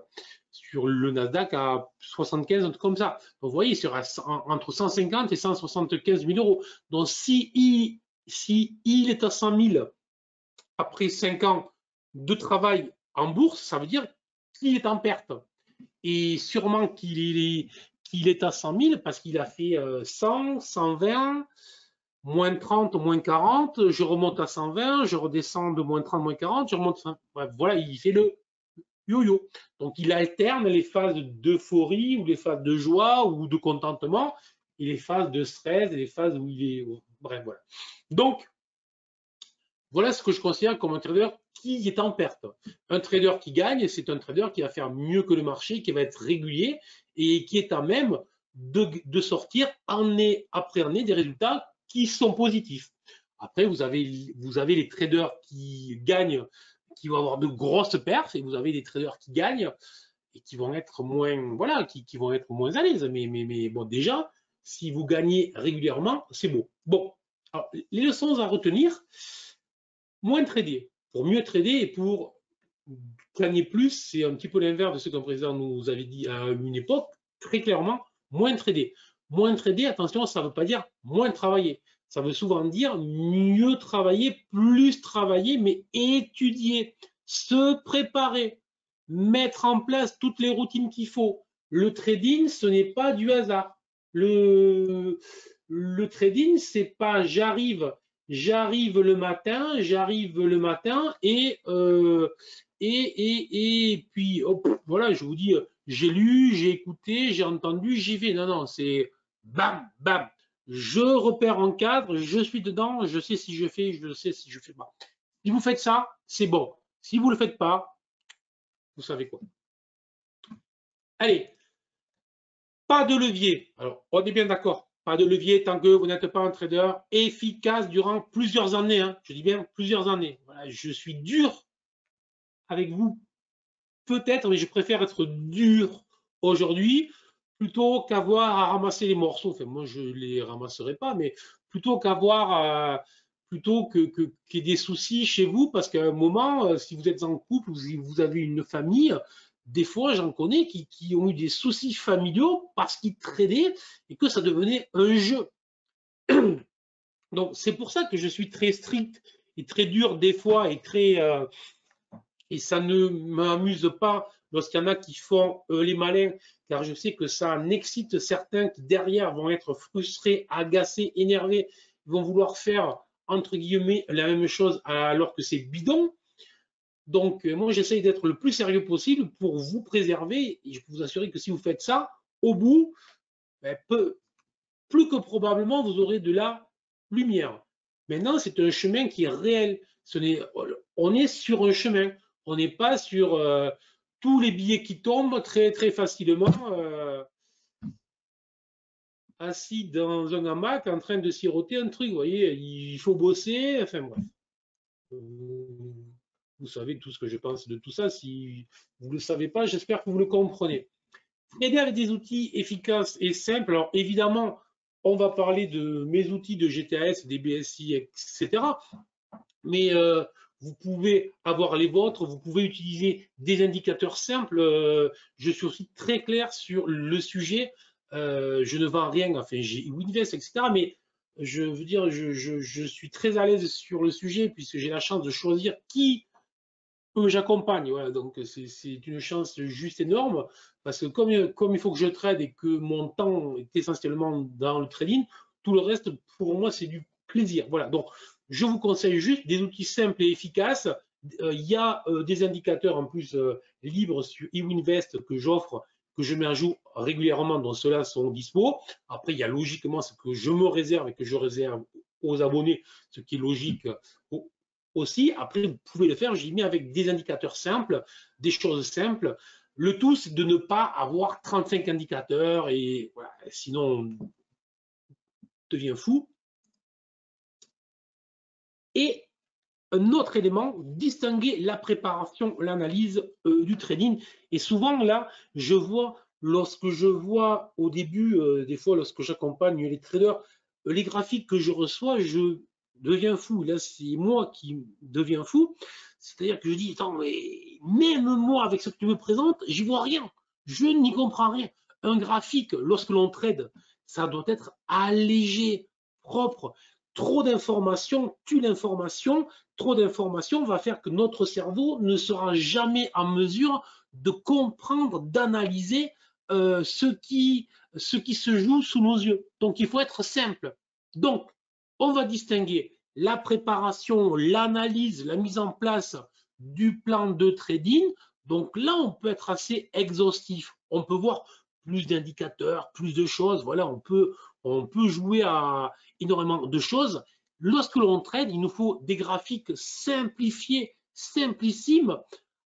Sur le Nasdaq à 75, un truc comme ça. Donc, vous voyez, il sera entre 150 et 175 000 euros. Donc, si il est à 100 000 après 5 ans de travail en bourse, ça veut dire qu'il est en perte. Et sûrement qu'il est à 100 000 parce qu'il a fait 100, 120, moins 30, moins 40, je remonte à 120, je redescends de moins 30, moins 40, je remonte à 100. Bref, voilà, il fait le yo-yo. Donc, il alterne les phases d'euphorie ou les phases de joie ou de contentement et les phases de stress et les phases où il est... Bref, voilà. Donc, voilà ce que je considère comme un trader qui est en perte. Un trader qui gagne, c'est un trader qui va faire mieux que le marché, qui va être régulier et qui est à même de sortir année après année des résultats qui sont positifs. Après, vous avez les traders qui gagnent, qui vont avoir de grosses perfs, et vous avez des traders qui gagnent et qui vont être moins, voilà, qui vont être moins à l'aise. Mais bon, déjà, si vous gagnez régulièrement, c'est beau. Bon, alors, les leçons à retenir. Moins trader, pour mieux trader et pour gagner plus, c'est un petit peu l'inverse de ce qu'un président nous avait dit à une époque, très clairement, moins trader. Moins trader, attention, ça ne veut pas dire moins travailler. Ça veut souvent dire mieux travailler, plus travailler, mais étudier, se préparer, mettre en place toutes les routines qu'il faut. Le trading, ce n'est pas du hasard. Le trading, c'est pas j'arrive le matin et puis voilà, je vous dis, j'ai lu, j'ai écouté, j'ai entendu, j'y vais. Non, non, c'est bam, bam. Je repère un cadre, je suis dedans, je sais si je fais, je sais si je fais pas. Si vous faites ça, c'est bon. Si vous le faites pas, vous savez quoi. Allez, pas de levier. Alors, on est bien d'accord. Pas de levier tant que vous n'êtes pas un trader efficace durant plusieurs années. Hein. Je dis bien plusieurs années. Voilà, je suis dur avec vous, peut-être, mais je préfère être dur aujourd'hui plutôt qu'avoir à ramasser les morceaux. Enfin, moi, je ne les ramasserai pas, mais plutôt qu'avoir, plutôt qu'il y ait des soucis chez vous, parce qu'à un moment, si vous êtes en couple ou si vous avez une famille, des fois, j'en connais qui ont eu des soucis familiaux parce qu'ils tradaient et que ça devenait un jeu. Donc, c'est pour ça que je suis très strict et très dur des fois et ça ne m'amuse pas lorsqu'il y en a qui font les malins, car je sais que ça en excite certains qui derrière vont être frustrés, agacés, énervés, vont vouloir faire entre guillemets la même chose alors que c'est bidon. Donc, moi, j'essaye d'être le plus sérieux possible pour vous préserver. Et je peux vous assurer que si vous faites ça, au bout, ben, plus que probablement, vous aurez de la lumière. Maintenant, c'est un chemin qui est réel. On est sur un chemin. On n'est pas sur tous les billets qui tombent très, très facilement, assis dans un hamac en train de siroter un truc. Vous voyez, il faut bosser. Enfin, bref. Vous savez tout ce que je pense de tout ça. Si vous ne le savez pas, j'espère que vous le comprenez. Trader avec des outils efficaces et simples. Alors, évidemment, on va parler de mes outils de GTS, des BSI, etc. Mais vous pouvez avoir les vôtres, vous pouvez utiliser des indicateurs simples. Je suis aussi très clair sur le sujet. Je ne vends rien, enfin j'ai Winvest, etc. Mais je veux dire, je suis très à l'aise sur le sujet puisque j'ai la chance de choisir qui j'accompagne. Voilà, donc c'est une chance juste énorme parce que comme il faut que je trade et que mon temps est essentiellement dans le trading, tout le reste pour moi c'est du plaisir. Voilà, donc je vous conseille juste des outils simples et efficaces. Il y a des indicateurs en plus libres sur eWinvest que j'offre, que je mets à jour régulièrement, dont ceux-là sont dispo. Après, il y a logiquement ce que je me réserve et que je réserve aux abonnés, ce qui est logique aussi. Après, vous pouvez le faire, j'y mets avec des indicateurs simples, des choses simples. Le tout, c'est de ne pas avoir 35 indicateurs et voilà, sinon on devient fou. Et un autre élément, distinguer la préparation, l'analyse du trading. Et souvent, là, lorsque je vois au début, des fois, lorsque j'accompagne les traders, les graphiques que je reçois, je deviens fou. Là, c'est moi qui deviens fou. C'est-à-dire que je dis, attends, mais même moi, avec ce que tu me présentes, j'y vois rien. Je n'y comprends rien. Un graphique, lorsque l'on trade, ça doit être allégé, propre. Trop d'informations tue l'information. Trop d'informations va faire que notre cerveau ne sera jamais en mesure de comprendre, d'analyser ce qui se joue sous nos yeux. Donc, il faut être simple. Donc, on va distinguer la préparation, l'analyse, la mise en place du plan de trading. Donc là, on peut être assez exhaustif. On peut voir plus d'indicateurs, plus de choses. Voilà, on peut jouer à énormément de choses. Lorsque l'on trade, il nous faut des graphiques simplifiés, simplissimes,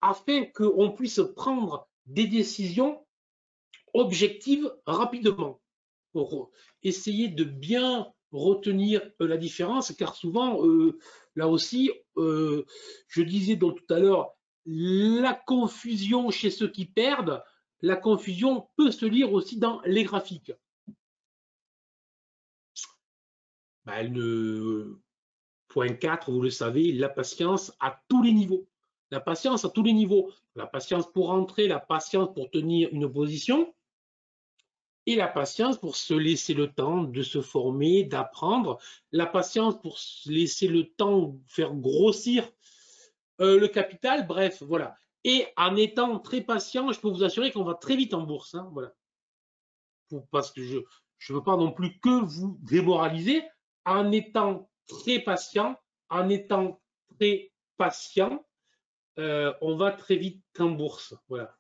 afin qu'on puisse prendre des décisions objectives rapidement. Pour essayer de bien retenir la différence, car souvent, là aussi, je disais donc tout à l'heure, la confusion chez ceux qui perdent, la confusion peut se lire aussi dans les graphiques. Point 4, vous le savez, la patience à tous les niveaux. La patience à tous les niveaux. La patience pour rentrer, la patience pour tenir une position, et la patience pour se laisser le temps de se former, d'apprendre, la patience pour se laisser le temps de faire grossir le capital, bref, voilà. Et en étant très patient, je peux vous assurer qu'on va très vite en bourse, hein, voilà. Parce que je ne veux pas non plus que vous démoraliser, en étant très patient, on va très vite en bourse, voilà.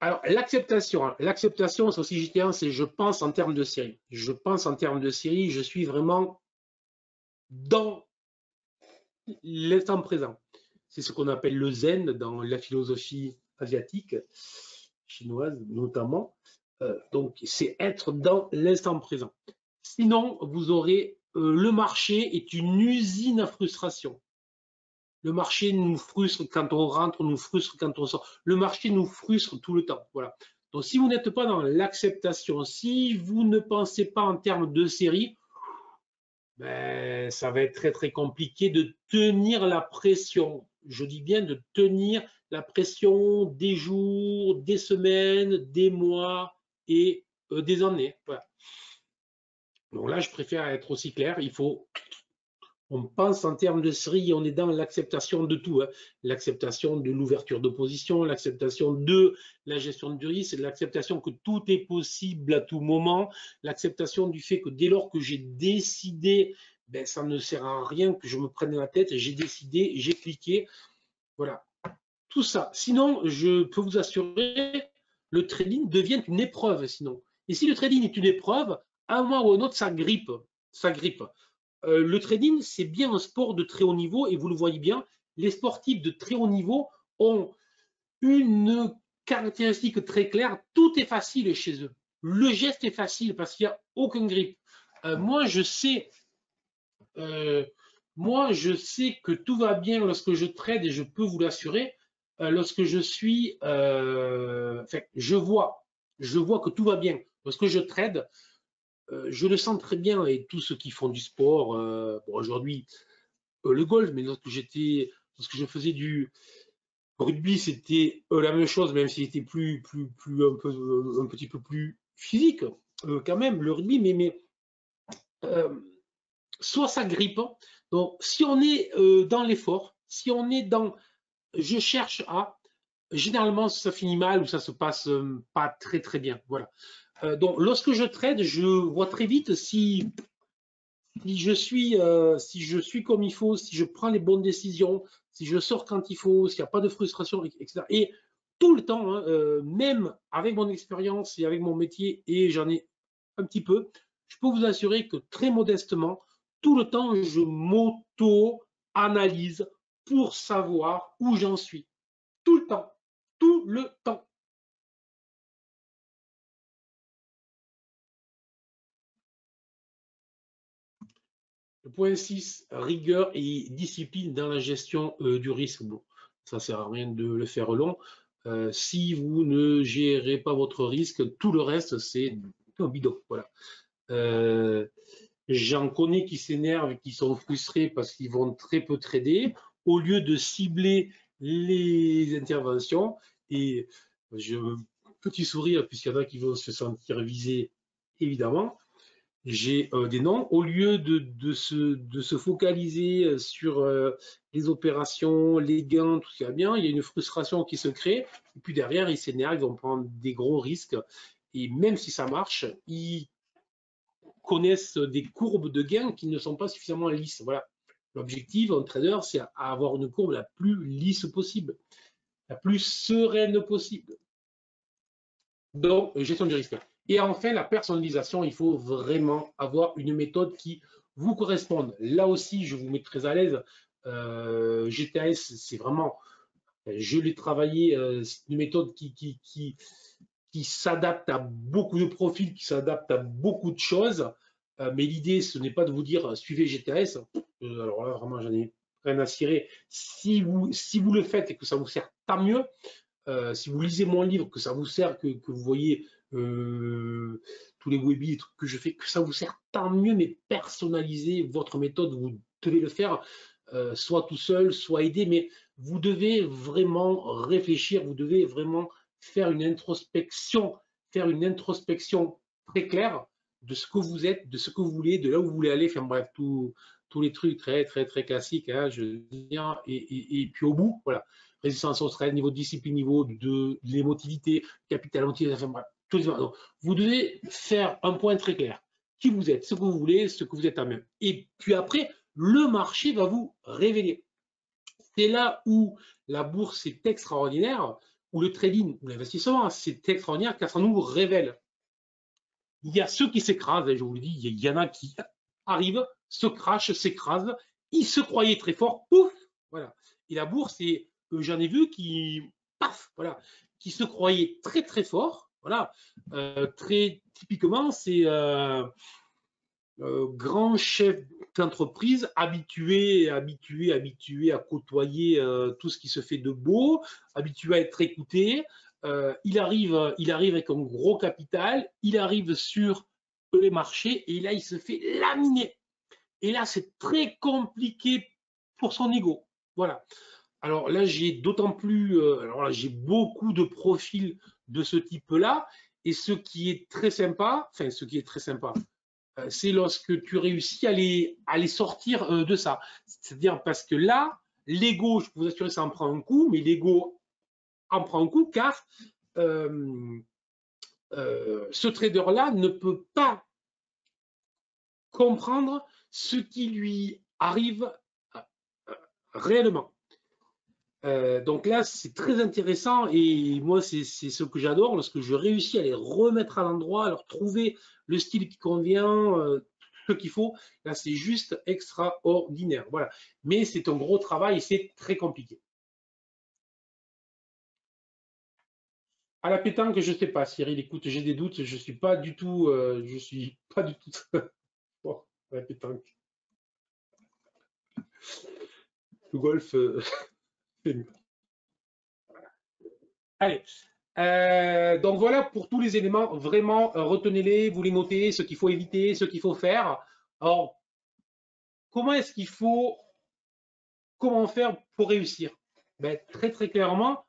Alors, l'acceptation, c'est aussi JT1, c'est je pense en termes de série. Je pense en termes de série, je suis vraiment dans l'instant présent. C'est ce qu'on appelle le zen dans la philosophie asiatique, chinoise notamment. Donc, c'est être dans l'instant présent. Sinon, vous aurez le marché est une usine à frustration. Le marché nous frustre quand on rentre, nous frustre quand on sort. Le marché nous frustre tout le temps. Voilà. Donc, si vous n'êtes pas dans l'acceptation, si vous ne pensez pas en termes de série, ben, ça va être très, très compliqué de tenir la pression. Je dis bien de tenir la pression des jours, des semaines, des mois et des années. Voilà. Donc là, je préfère être aussi clair. On pense en termes de série, on est dans l'acceptation de tout, hein. L'acceptation de l'ouverture de position, l'acceptation de la gestion du risque, l'acceptation que tout est possible à tout moment, l'acceptation du fait que dès lors que j'ai décidé ben, ça ne sert à rien que je me prenne la tête. J'ai décidé, j'ai cliqué. Voilà, tout ça. Sinon, je peux vous assurer, le trading devient une épreuve sinon. Et si le trading est une épreuve, à un moment ou à un autre, ça grippe. Ça grippe. Le trading, c'est bien un sport de très haut niveau et vous le voyez bien, les sportifs de très haut niveau ont une caractéristique très claire, tout est facile chez eux. Le geste est facile parce qu'il n'y a aucun grip. Moi, je sais, euh, moi, je sais que tout va bien lorsque je trade et je peux vous l'assurer. Lorsque je suis, enfin, je vois que tout va bien. Lorsque je trade, je le sens très bien et tous ceux qui font du sport, bon, aujourd'hui, le golf, mais lorsque je faisais du rugby, c'était la même chose, même s'il était un petit peu plus physique, quand même, le rugby, mais euh, soit ça grippe. Donc, si on est dans l'effort, si on est dans je cherche à, généralement, ça finit mal ou ça se passe pas très très bien. Voilà. Donc, lorsque je trade, je vois très vite si je suis comme il faut, si je prends les bonnes décisions, si je sors quand il faut, s'il n'y a pas de frustration, etc. Et tout le temps, hein, même avec mon expérience et avec mon métier, et j'en ai un petit peu, je peux vous assurer que très modestement, tout le temps, je m'auto-analyse pour savoir où j'en suis. Tout le temps. Tout le temps. Le point 6, rigueur et discipline dans la gestion du risque. Bon, ça ne sert à rien de le faire long. Si vous ne gérez pas votre risque, tout le reste, c'est un bidon. Voilà. Euh, J'en connais qui s'énervent, qui sont frustrés parce qu'ils vont très peu trader, au lieu de cibler les interventions. Et je, petit sourire, puisqu'il y en a qui vont se sentir visés, évidemment. J'ai des noms. Au lieu de se focaliser sur les opérations, les gains, tout ce qui va bien, il y a une frustration qui se crée. Et puis derrière, ils s'énervent, ils vont prendre des gros risques. Et même si ça marche, ils connaissent des courbes de gains qui ne sont pas suffisamment lisses. Voilà. L'objectif, un trader, c'est avoir une courbe la plus lisse possible, la plus sereine possible. Donc, gestion du risque. Et enfin, la personnalisation, il faut vraiment avoir une méthode qui vous corresponde. Là aussi, je vous mets très à l'aise. GTS, c'est vraiment, je l'ai travaillé, c'est une méthode qui s'adapte à beaucoup de profils, qui s'adapte à beaucoup de choses. Mais l'idée, ce n'est pas de vous dire suivez GTS. Alors là, vraiment, j'en ai rien à cirer. Si vous le faites et que ça vous sert, tant mieux. Si vous lisez mon livre, que ça vous sert, que vous voyez tous les webis, les trucs que je fais, que ça vous sert, tant mieux, mais personnalisez votre méthode, vous devez le faire, soit tout seul, soit aidé, mais vous devez vraiment réfléchir, vous devez vraiment faire une introspection très claire de ce que vous êtes, de ce que vous voulez, de là où vous voulez aller, enfin bref, tous les trucs très, très, très classiques, hein, je veux dire, et puis au bout, voilà résistance au stress, niveau de discipline, niveau de l'émotivité, capital motivation, enfin, bref, donc, vous devez faire un point très clair. Qui vous êtes, ce que vous voulez, ce que vous êtes à même. Et puis après, le marché va vous révéler. C'est là où la bourse est extraordinaire, où le trading, ou l'investissement, c'est extraordinaire, car ça nous révèle. Il y a ceux qui s'écrasent, et je vous le dis, il y en a qui arrivent, se crachent, s'écrasent, ils se croyaient très forts, pouf, voilà. Et la bourse, j'en ai vu qui, paf, voilà, qui se croyaient très très forts, voilà. Très typiquement, c'est grand chef d'entreprise habitué à côtoyer tout ce qui se fait de beau, habitué à être écouté. Il arrive avec un gros capital, il arrive sur les marchés et là, il se fait laminer. Et là, c'est très compliqué pour son ego. Voilà. Alors là, j'ai d'autant plus, alors là, j'ai beaucoup de profils de ce type-là. Et ce qui est très sympa, enfin, ce qui est très sympa, c'est lorsque tu réussis à les sortir de ça. C'est-à-dire parce que là, l'ego, je peux vous assurer, ça en prend un coup, mais l'ego en prend un coup car euh, ce trader-là ne peut pas comprendre ce qui lui arrive réellement. Donc là, c'est très intéressant et moi, c'est ce que j'adore lorsque je réussis à les remettre à l'endroit, à leur trouver le style qui convient, ce qu'il faut. Là, c'est juste extraordinaire. Voilà. Mais c'est un gros travail et c'est très compliqué. À la pétanque, je sais pas, Cyril. Écoute, j'ai des doutes. Je suis pas du tout, je suis pas du tout fort à la pétanque. Le golf, c'est mieux. Allez. Donc voilà pour tous les éléments. Vraiment, retenez-les, vous les notez, ce qu'il faut éviter, ce qu'il faut faire. Alors, comment est-ce qu'il faut, comment faire pour réussir? Ben, très très clairement,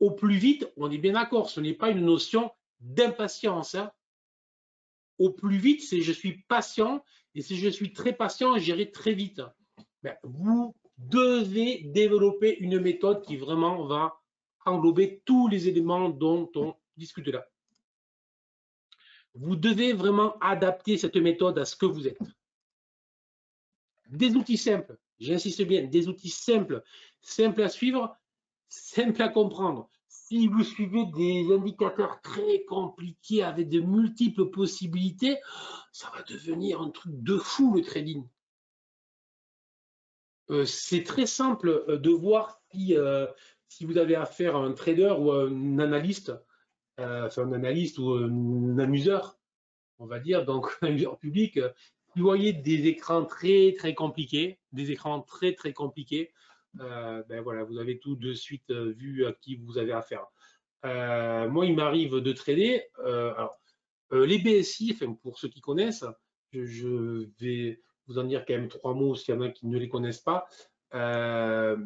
au plus vite, on est bien d'accord, ce n'est pas une notion d'impatience, hein. Au plus vite, c'est je suis patient, et si je suis très patient, j'irai très vite. Ben, vous devez développer une méthode qui vraiment va englober tous les éléments dont on discute là. Vous devez vraiment adapter cette méthode à ce que vous êtes. Des outils simples, j'insiste bien, des outils simples, simples à suivre, simples à comprendre. Si vous suivez des indicateurs très compliqués avec de multiples possibilités, ça va devenir un truc de fou le trading. C'est très simple de voir si vous avez affaire à un trader ou à un analyste, enfin un analyste ou un amuseur, on va dire, donc un amuseur public. Vous voyez des écrans très très compliqués, des écrans très très compliqués, ben voilà, vous avez tout de suite vu à qui vous avez affaire. Moi, il m'arrive de trader. Alors, les BSI, enfin, pour ceux qui connaissent, je vais vous en dire quand même trois mots s'il y en a qui ne les connaissent pas. Euh,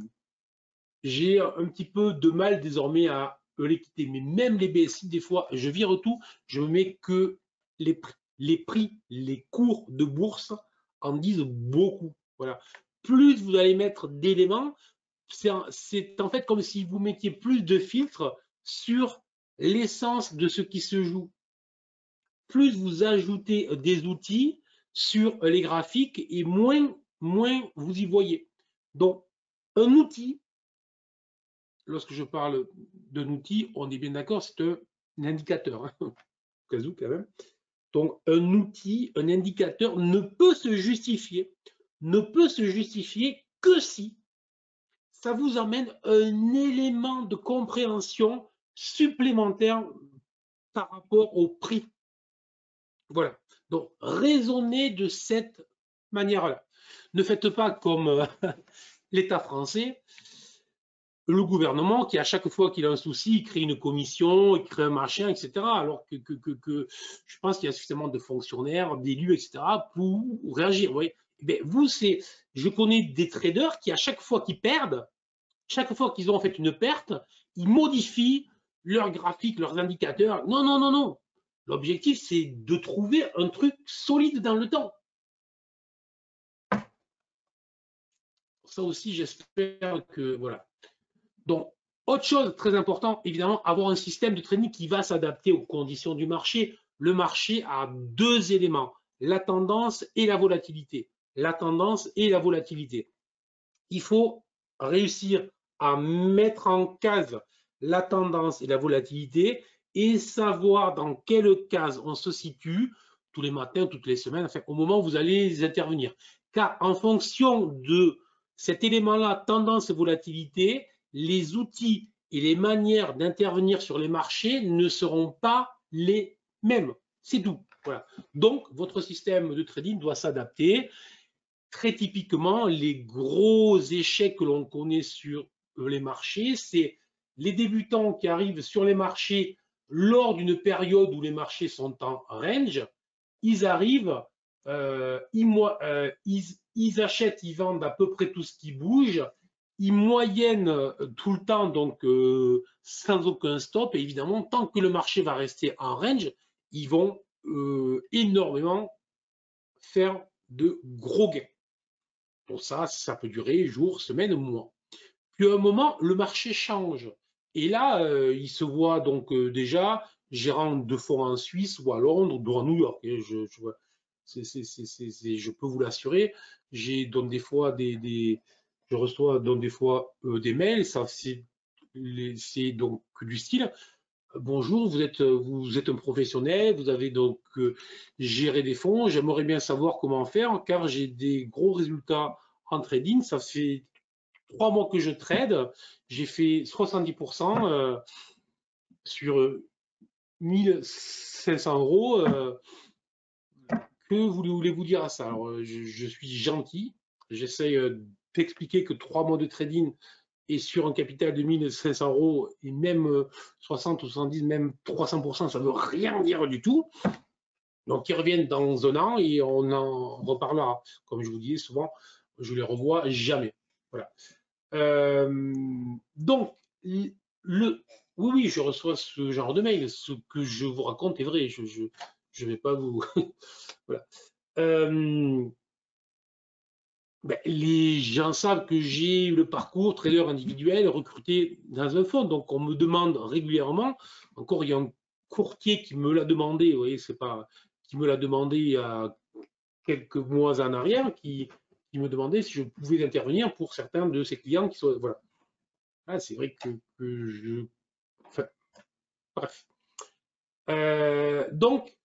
j'ai un petit peu de mal désormais à les quitter. Mais même les BSI, des fois, je vire tout, je ne mets que les prix, les cours de bourse en disent beaucoup. Voilà. Plus vous allez mettre d'éléments, c'est en fait comme si vous mettiez plus de filtres sur l'essence de ce qui se joue. Plus vous ajoutez des outils sur les graphiques et moins vous y voyez. Donc, un outil, lorsque je parle d'un outil, on est bien d'accord, c'est un indicateur, hein, au cas où quand même. Donc, un outil, un indicateur ne peut se justifier que si ça vous amène un élément de compréhension supplémentaire par rapport au prix. Voilà. Donc, raisonnez de cette manière-là. Ne faites pas comme l'État français, le gouvernement qui, à chaque fois qu'il a un souci, il crée une commission, il crée un machin, etc. Alors que je pense qu'il y a suffisamment de fonctionnaires, d'élus, etc. pour réagir. Vous voyez, vous, je connais des traders qui, à chaque fois qu'ils perdent, chaque fois qu'ils ont en fait une perte, ils modifient leurs graphiques, leurs indicateurs. Non, non, non, non. L'objectif, c'est de trouver un truc solide dans le temps. Ça aussi, j'espère que voilà. Donc, autre chose très importante, évidemment, avoir un système de trading qui va s'adapter aux conditions du marché. Le marché a deux éléments, la tendance et la volatilité. La tendance et la volatilité. Il faut réussir à mettre en case la tendance et la volatilité et savoir dans quelle case on se situe tous les matins, toutes les semaines, enfin, au moment où vous allez intervenir. Car en fonction de cet élément-là, tendance et volatilité, les outils et les manières d'intervenir sur les marchés ne seront pas les mêmes. C'est tout. Voilà. Donc, votre système de trading doit s'adapter. Très typiquement, les gros échecs que l'on connaît sur les marchés, c'est les débutants qui arrivent sur les marchés lors d'une période où les marchés sont en range. Ils arrivent, ils achètent, ils vendent à peu près tout ce qui bouge. Ils moyennent tout le temps, donc sans aucun stop. Et évidemment, tant que le marché va rester en range, ils vont énormément faire de gros gains. Pour ça, ça peut durer jours, semaines, mois. Puis à un moment, le marché change. Et là, il se voit donc déjà gérant de fonds en Suisse ou à Londres ou à New York. Je peux vous l'assurer. J'ai donc des fois je reçois donc des fois des mails, ça c'est donc du style. Bonjour, vous êtes un professionnel, vous avez donc géré des fonds. J'aimerais bien savoir comment faire car j'ai des gros résultats en trading. Ça fait 3 mois que je trade. J'ai fait 70% sur 1500 euros. Que voulez-vous dire à ça? Alors, je suis gentil. J'essaye d'expliquer que 3 mois de trading et sur un capital de 1500 euros, et même 60 ou 70, même 300%, ça ne veut rien dire du tout. Donc, ils reviennent dans un an et on en reparlera. Comme je vous dis souvent, je les revois jamais. Voilà. Donc, oui, oui, je reçois ce genre de mail. Ce que je vous raconte est vrai. Je vais pas vous. Voilà. Les gens savent que j'ai le parcours trader individuel recruté dans un fonds, donc on me demande régulièrement. Encore, il y a un courtier qui me l'a demandé, vous voyez, c'est pas qui me l'a demandé il y a quelques mois en arrière, qui me demandait si je pouvais intervenir pour certains de ses clients qui sont voilà. Ah, c'est vrai que je. Enfin, bref. Donc,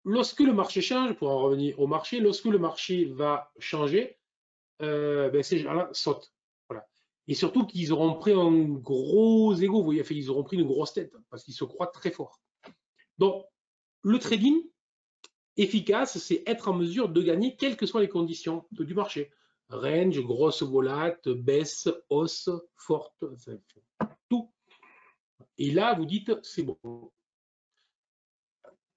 lorsque le marché change, pour en revenir au marché, lorsque le marché va changer, ces gens-là sautent. Voilà. Et surtout qu'ils auront pris un gros ego, vous voyez, ils auront pris une grosse tête parce qu'ils se croient très forts. Donc, le trading efficace, c'est être en mesure de gagner quelles que soient les conditions du marché. Range, grosse volate, baisse, hausse, forte, tout. Et là, vous dites, c'est bon.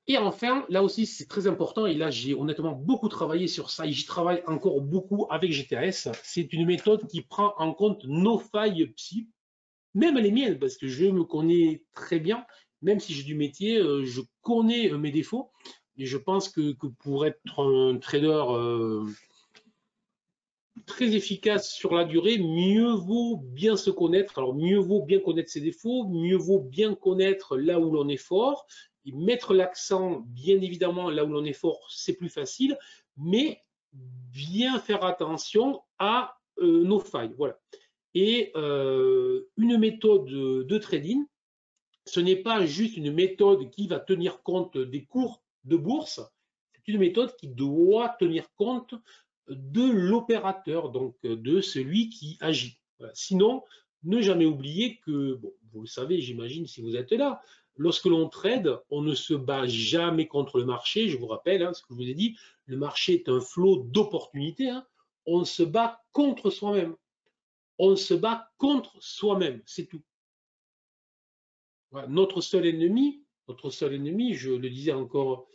Et enfin, là aussi, c'est très important, et là, j'ai honnêtement beaucoup travaillé sur ça, et j'y travaille encore beaucoup avec GTS. C'est une méthode qui prend en compte nos failles psy, même les miennes, parce que je me connais très bien, même si j'ai du métier, je connais mes défauts, et je pense que pour être un trader très efficace sur la durée, mieux vaut bien se connaître. Alors, mieux vaut bien connaître ses défauts, mieux vaut bien connaître là où l'on est fort, et mettre l'accent, bien évidemment, là où l'on est fort, c'est plus facile, mais bien faire attention à nos failles. Voilà. Et une méthode de trading, ce n'est pas juste une méthode qui va tenir compte des cours de bourse, c'est une méthode qui doit tenir compte de l'opérateur, donc de celui qui agit. Voilà. Sinon, ne jamais oublier que, bon, vous le savez, j'imagine, si vous êtes là, lorsque l'on trade, on ne se bat jamais contre le marché. Je vous rappelle ce que je vous ai dit, le marché est un flot d'opportunités. On se bat contre soi-même. On se bat contre soi-même, c'est tout. Voilà. Notre seul ennemi, je le disais encore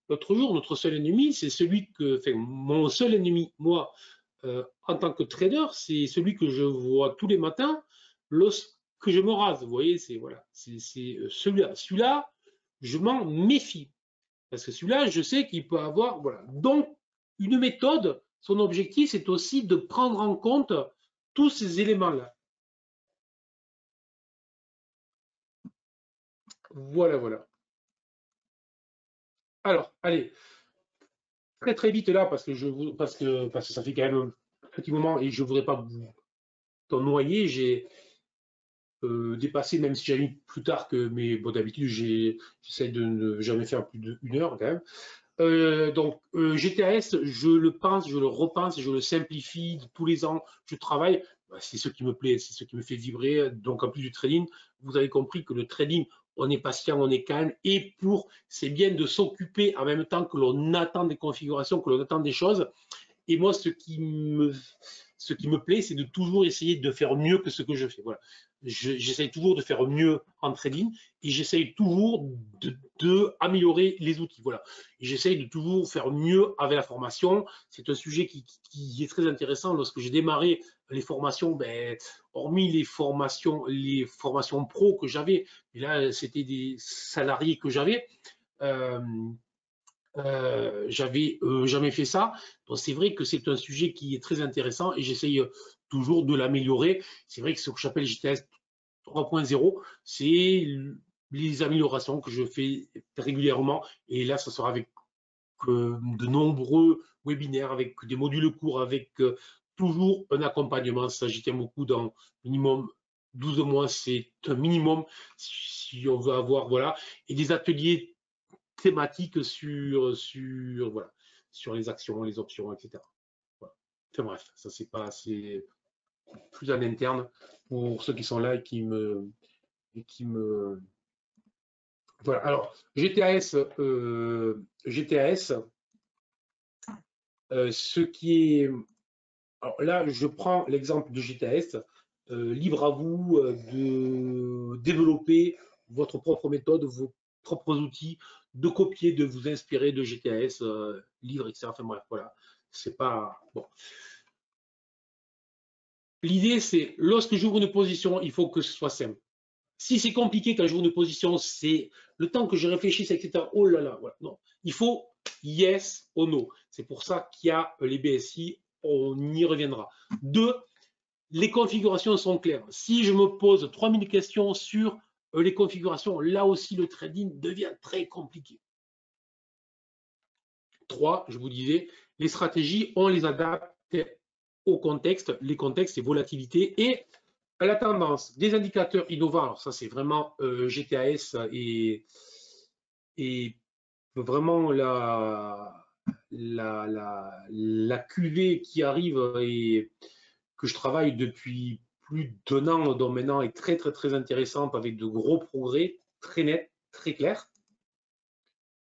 l'autre jour, notre seul ennemi, c'est celui que, enfin, mon seul ennemi, moi, en tant que trader, c'est celui que je vois tous les matins lorsque je me rase. Vous voyez, c'est voilà, c'est celui-là. Celui-là, je m'en méfie parce que celui-là, je sais qu'il peut avoir, voilà. Donc, une méthode, son objectif, c'est aussi de prendre en compte tous ces éléments-là. Voilà, voilà. Alors, allez, très très vite là, parce que ça fait quand même un petit moment et je voudrais pas vous noyer. J'ai dépassé, même si j'ai mis plus tard que, mais bon, d'habitude, j'essaie de ne jamais faire plus d'une heure quand même. Donc, GTS, je le pense, je le repense, je le simplifie tous les ans. Je travaille. C'est ce qui me plaît, c'est ce qui me fait vibrer. Donc, en plus du trading, vous avez compris que le trading, on est patient, on est calme. Et c'est bien de s'occuper en même temps que l'on attend des configurations, que l'on attend des choses. Et moi, ce qui me plaît, c'est de toujours essayer de faire mieux que ce que je fais. Voilà. J'essaye toujours de faire mieux en trading et j'essaye toujours d'améliorer les outils. Voilà. Et j'essaye de toujours faire mieux avec la formation. C'est un sujet qui est très intéressant. Lorsque j'ai démarré les formations, hormis les formations pro que j'avais, et là, c'était des salariés que j'avais. J'avais jamais fait ça. Donc c'est vrai que c'est un sujet qui est très intéressant et j'essaye toujours de l'améliorer. C'est vrai que ce que j'appelle JTS 3.0, c'est les améliorations que je fais régulièrement. Et là, ça sera avec de nombreux webinaires, avec des modules courts, avec toujours un accompagnement. Ça, j'y tiens beaucoup. Dans minimum 12 mois, c'est un minimum si on veut avoir, voilà, et des ateliers thématiques voilà, sur les actions, les options, etc. Voilà. Enfin bref, ça c'est pas assez plus en interne pour ceux qui sont là et qui me voilà. Alors GTAS, ce qui est, alors là, je prends l'exemple de GTAS. Libre à vous de développer votre propre méthode, vos propres outils, de copier, de vous inspirer de GTAS, livre, etc. Enfin bref, voilà. C'est pas bon. L'idée, c'est lorsque j'ouvre une position, il faut que ce soit simple. Si c'est compliqué quand j'ouvre une position, c'est le temps que je réfléchisse, etc. Oh là là, voilà. Non. Il faut yes ou no. C'est pour ça qu'il y a les BSI, on y reviendra. Deux, les configurations sont claires. Si je me pose 3000 questions sur les configurations, là aussi le trading devient très compliqué. 3, je vous disais, les stratégies, on les adapte au contexte. Les contextes, c'est volatilité et à la tendance. Des indicateurs innovants, alors ça c'est vraiment GTAS et vraiment la QV qui arrive et que je travaille depuis plus d'1 an, donc maintenant est très très très intéressante avec de gros progrès, très nets, très clairs.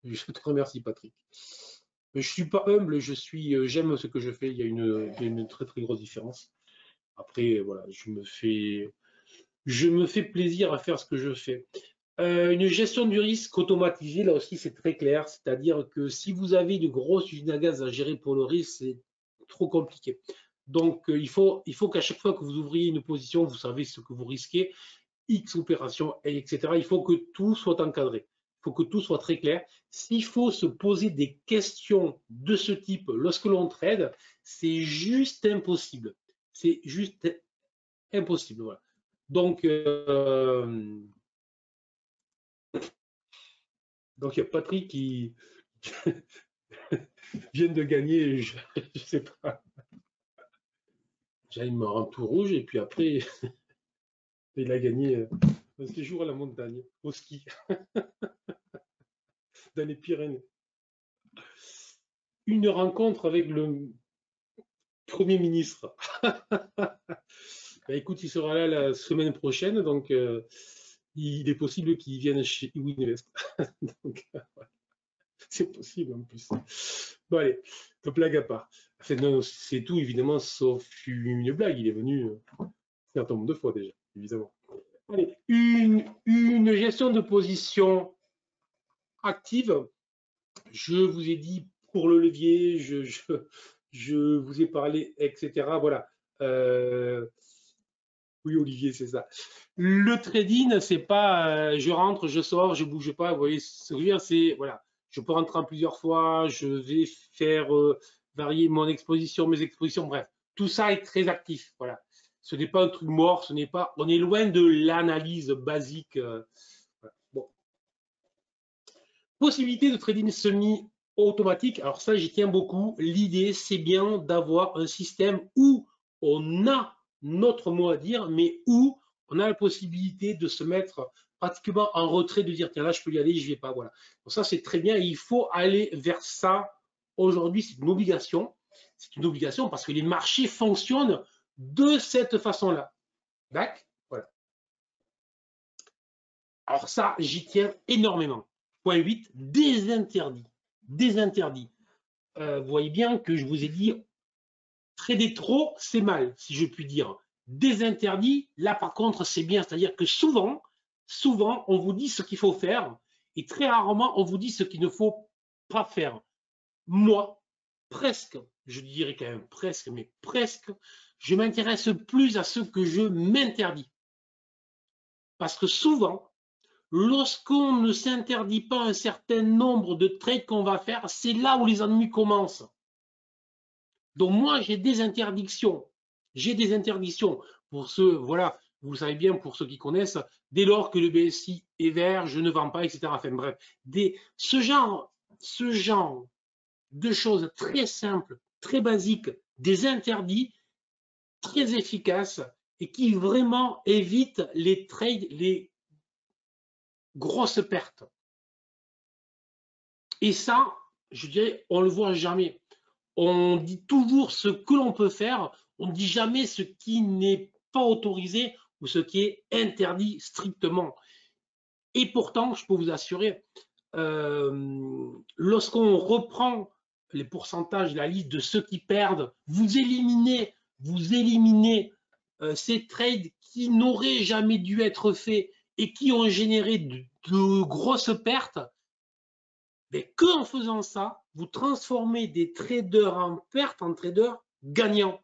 Je te remercie Patrick. Je suis pas humble, j'aime ce que je fais. Il y a une très très grosse différence. Après voilà, je me fais plaisir à faire ce que je fais. Une gestion du risque automatisée, là aussi c'est très clair, c'est-à-dire que si vous avez de grosses usines à gaz à gérer pour le risque, c'est trop compliqué. Donc il faut qu'à chaque fois que vous ouvriez une position, vous savez ce que vous risquez, X opérations, etc. Il faut que tout soit encadré, il faut que tout soit très clair. S'il faut se poser des questions de ce type lorsque l'on trade, c'est juste impossible. C'est juste impossible. Voilà. Donc, il y a Patrick qui vient de gagner, je sais pas. J'aille me rendre tout rouge et puis après, il a gagné un séjour à la montagne, au ski, dans les Pyrénées. Une rencontre avec le Premier ministre. Bah, écoute, il sera là la semaine prochaine, donc il est possible qu'il vienne chez Iwinvest. Donc, c'est possible en plus. Bon, allez, blague à part. Enfin, non, c'est tout, évidemment, sauf une blague. Il est venu un certain nombre de fois déjà, évidemment. Allez, une gestion de position active. Je vous ai dit pour le levier, je vous ai parlé, etc. Voilà. Oui, Olivier, c'est ça. Le trading, c'est pas je rentre, je sors, je bouge pas. Vous voyez ce que je veux dire, c'est voilà, je peux rentrer en plusieurs fois, je vais faire varier mon exposition, mes expositions, bref, tout ça est très actif. Voilà, ce n'est pas un truc mort, ce n'est pas, on est loin de l'analyse basique. Voilà. Bon, possibilité de trading semi-automatique. Alors ça, j'y tiens beaucoup. L'idée, c'est bien d'avoir un système où on a notre mot à dire, mais où on a la possibilité de se mettre pratiquement en retrait, de dire tiens là je peux y aller, je vais pas, voilà. Donc ça c'est très bien et il faut aller vers ça. Aujourd'hui c'est une obligation, parce que les marchés fonctionnent de cette façon-là. D'accord? Voilà. Alors ça j'y tiens énormément. Point 8, des interdits. Des interdits. Vous voyez bien que je vous ai dit trader trop, c'est mal, si je puis dire. Des interdits, là par contre, c'est bien. C'est-à-dire que souvent, on vous dit ce qu'il faut faire et très rarement, on vous dit ce qu'il ne faut pas faire. Moi, presque, je dirais quand même presque, mais presque, je m'intéresse plus à ce que je m'interdis. Parce que souvent, lorsqu'on ne s'interdit pas un certain nombre de trades qu'on va faire, c'est là où les ennuis commencent. Donc moi, j'ai des interdictions. J'ai des interdictions pour ceux, voilà, vous le savez bien, pour ceux qui connaissent, dès lors que le BSI est vert, je ne vends pas, etc. Enfin bref, ce genre de choses très simples, très basiques, des interdits très efficaces et qui vraiment évitent les trades, les grosses pertes. Et ça, je dirais, on le voit jamais. On dit toujours ce que l'on peut faire, on ne dit jamais ce qui n'est pas autorisé ou ce qui est interdit strictement. Et pourtant, je peux vous assurer, lorsqu'on reprend les pourcentages, la liste de ceux qui perdent, vous éliminez ces trades qui n'auraient jamais dû être faits et qui ont généré de grosses pertes. Mais qu'en faisant ça, vous transformez des traders en perte en traders gagnants.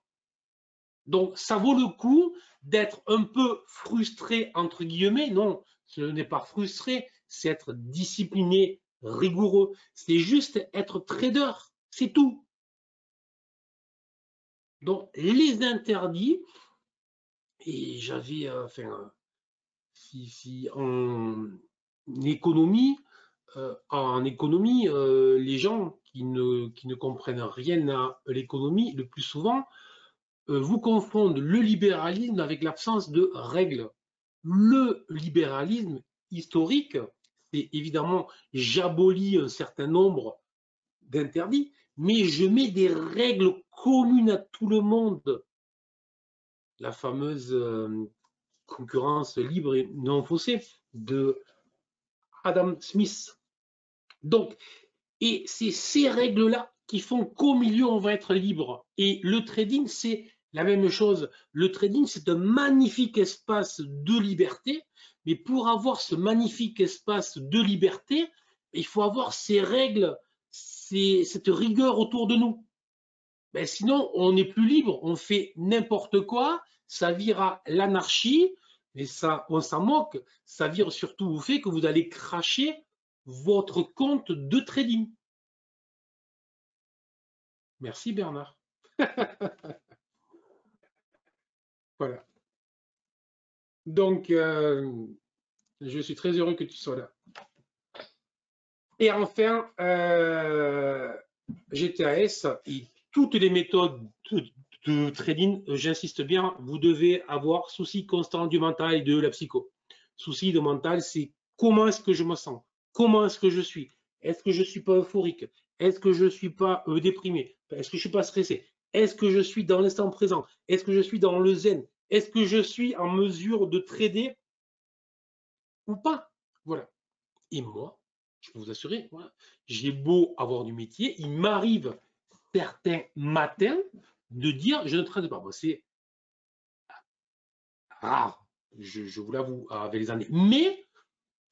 Donc, ça vaut le coup d'être un peu frustré, entre guillemets. Non, ce n'est pas frustré, c'est être discipliné, rigoureux. C'est juste être trader, c'est tout. Donc, les interdits, et j'avais, si en économie, les gens qui ne comprennent rien à l'économie, le plus souvent, vous confondent le libéralisme avec l'absence de règles. Le libéralisme historique, c'est évidemment, j'abolis un certain nombre d'interdits, mais je mets des règles communes à tout le monde. La fameuse concurrence libre et non faussée de Adam Smith. Donc, et c'est ces règles-là qui font qu'au milieu, on va être libre. Et le trading, c'est la même chose. Le trading, c'est un magnifique espace de liberté. Mais pour avoir ce magnifique espace de liberté, il faut avoir ces règles, cette rigueur autour de nous. Ben sinon, on n'est plus libre. On fait n'importe quoi. Ça vire à l'anarchie. Mais ça, on s'en moque. Ça vire surtout au fait que vous allez cracher votre compte de trading. Merci Bernard. Voilà. Donc, je suis très heureux que tu sois là. Et enfin, GTAS et toutes les méthodes de trading, j'insiste bien, vous devez avoir souci constant du mental et de la psycho. Souci de mental, c'est comment est-ce que je me sens? Comment est-ce que je suis? Est-ce que je ne suis pas euphorique? Est-ce que je ne suis pas déprimé? Est-ce que je ne suis pas stressé? Est-ce que je suis dans l'instant présent? Est-ce que je suis dans le zen? Est-ce que je suis en mesure de trader ou pas? Voilà. Et moi, je peux vous assurer, voilà, j'ai beau avoir du métier, il m'arrive certains matins de dire je ne trade pas. Bon, c'est rare, je vous l'avoue, avec les années. Mais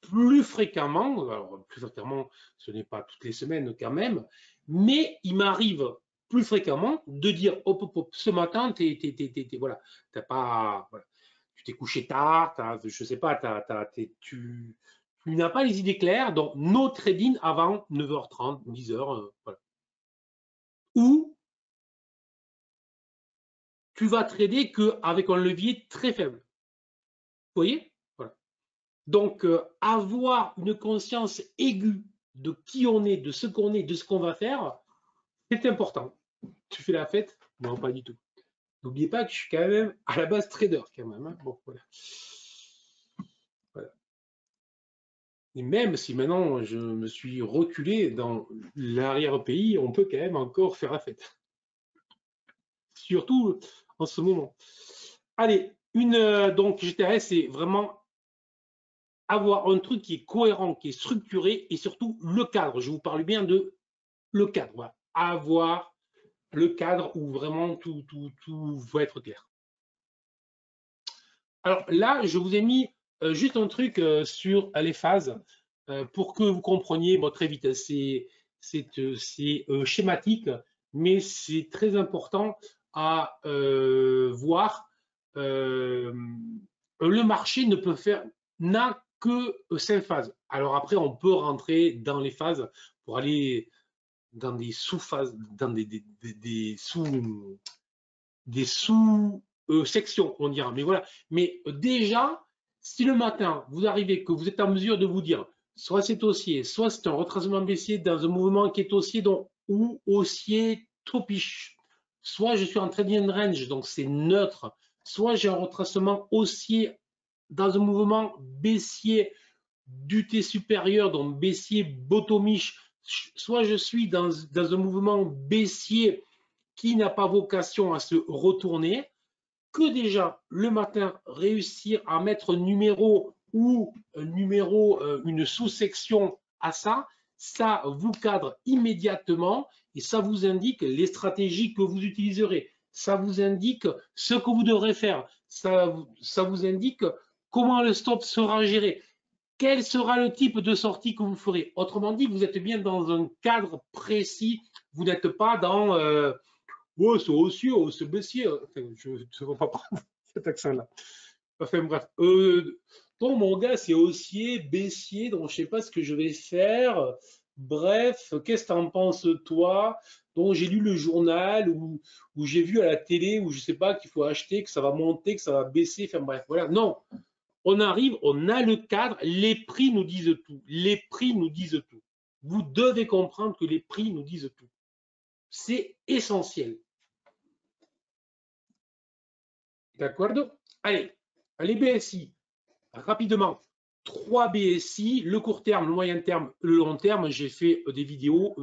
plus fréquemment, alors plus fréquemment, ce n'est pas toutes les semaines quand même, mais il m'arrive plus fréquemment de dire hop, hop, hop, ce matin, voilà, t'as pas, voilà, tu t'es couché tard, je sais pas, tu n'as pas les idées claires, donc no trading avant 9h30, 10h, voilà. Ou tu vas trader qu'avec un levier très faible. Vous voyez? Voilà. Donc, avoir une conscience aiguë de qui on est, de ce qu'on est, de ce qu'on va faire, c'est important. Tu fais la fête? Non, pas du tout. N'oubliez pas que je suis quand même à la base trader quand même. Hein. Bon, voilà. Voilà. Et même si maintenant je me suis reculé dans l'arrière-pays, on peut quand même encore faire la fête. Surtout en ce moment. Allez, donc GTS, c'est vraiment avoir un truc qui est cohérent, qui est structuré et surtout le cadre. Je vous parle bien de le cadre. Voilà. Avoir le cadre où vraiment tout va être clair. Alors là, je vous ai mis juste un truc sur les phases pour que vous compreniez très vite. C'est schématique, mais c'est très important à voir. Le marché ne peut faire n'a que 5 phases. Alors après, on peut rentrer dans les phases pour aller dans des sous-phases, dans des sous-sections, on dira. Mais voilà. Mais déjà, si le matin, vous arrivez que vous êtes en mesure de vous dire, soit c'est haussier, soit c'est un retracement baissier dans un mouvement qui est haussier, donc ou haussier topish. Soit je suis en trading range, donc c'est neutre, soit j'ai un retracement haussier dans un mouvement baissier du T supérieur, donc baissier bottomish, soit je suis dans un mouvement baissier qui n'a pas vocation à se retourner, que déjà le matin réussir à mettre un numéro ou une sous-section à ça, ça vous cadre immédiatement et ça vous indique les stratégies que vous utiliserez. Ça vous indique ce que vous devrez faire. Ça vous indique comment le stop sera géré. Quel sera le type de sortie que vous ferez? Autrement dit, vous êtes bien dans un cadre précis. Vous n'êtes pas dans oh, c'est haussier, oh, c'est baissier. Enfin, je ne vois pas cet accent-là. Enfin bref. Bon, mon gars, c'est haussier, baissier, donc je ne sais pas ce que je vais faire. Bref, qu'est-ce que tu en penses, toi? Donc, j'ai lu le journal ou j'ai vu à la télé ou je ne sais pas qu'il faut acheter, que ça va monter, que ça va baisser. Enfin bref, voilà. Non, on arrive, on a le cadre, les prix nous disent tout. Les prix nous disent tout. Vous devez comprendre que les prix nous disent tout. C'est essentiel. D'accord? Allez, les BSI, rapidement. 3 BSI, le court terme, le moyen terme, le long terme. J'ai fait des vidéos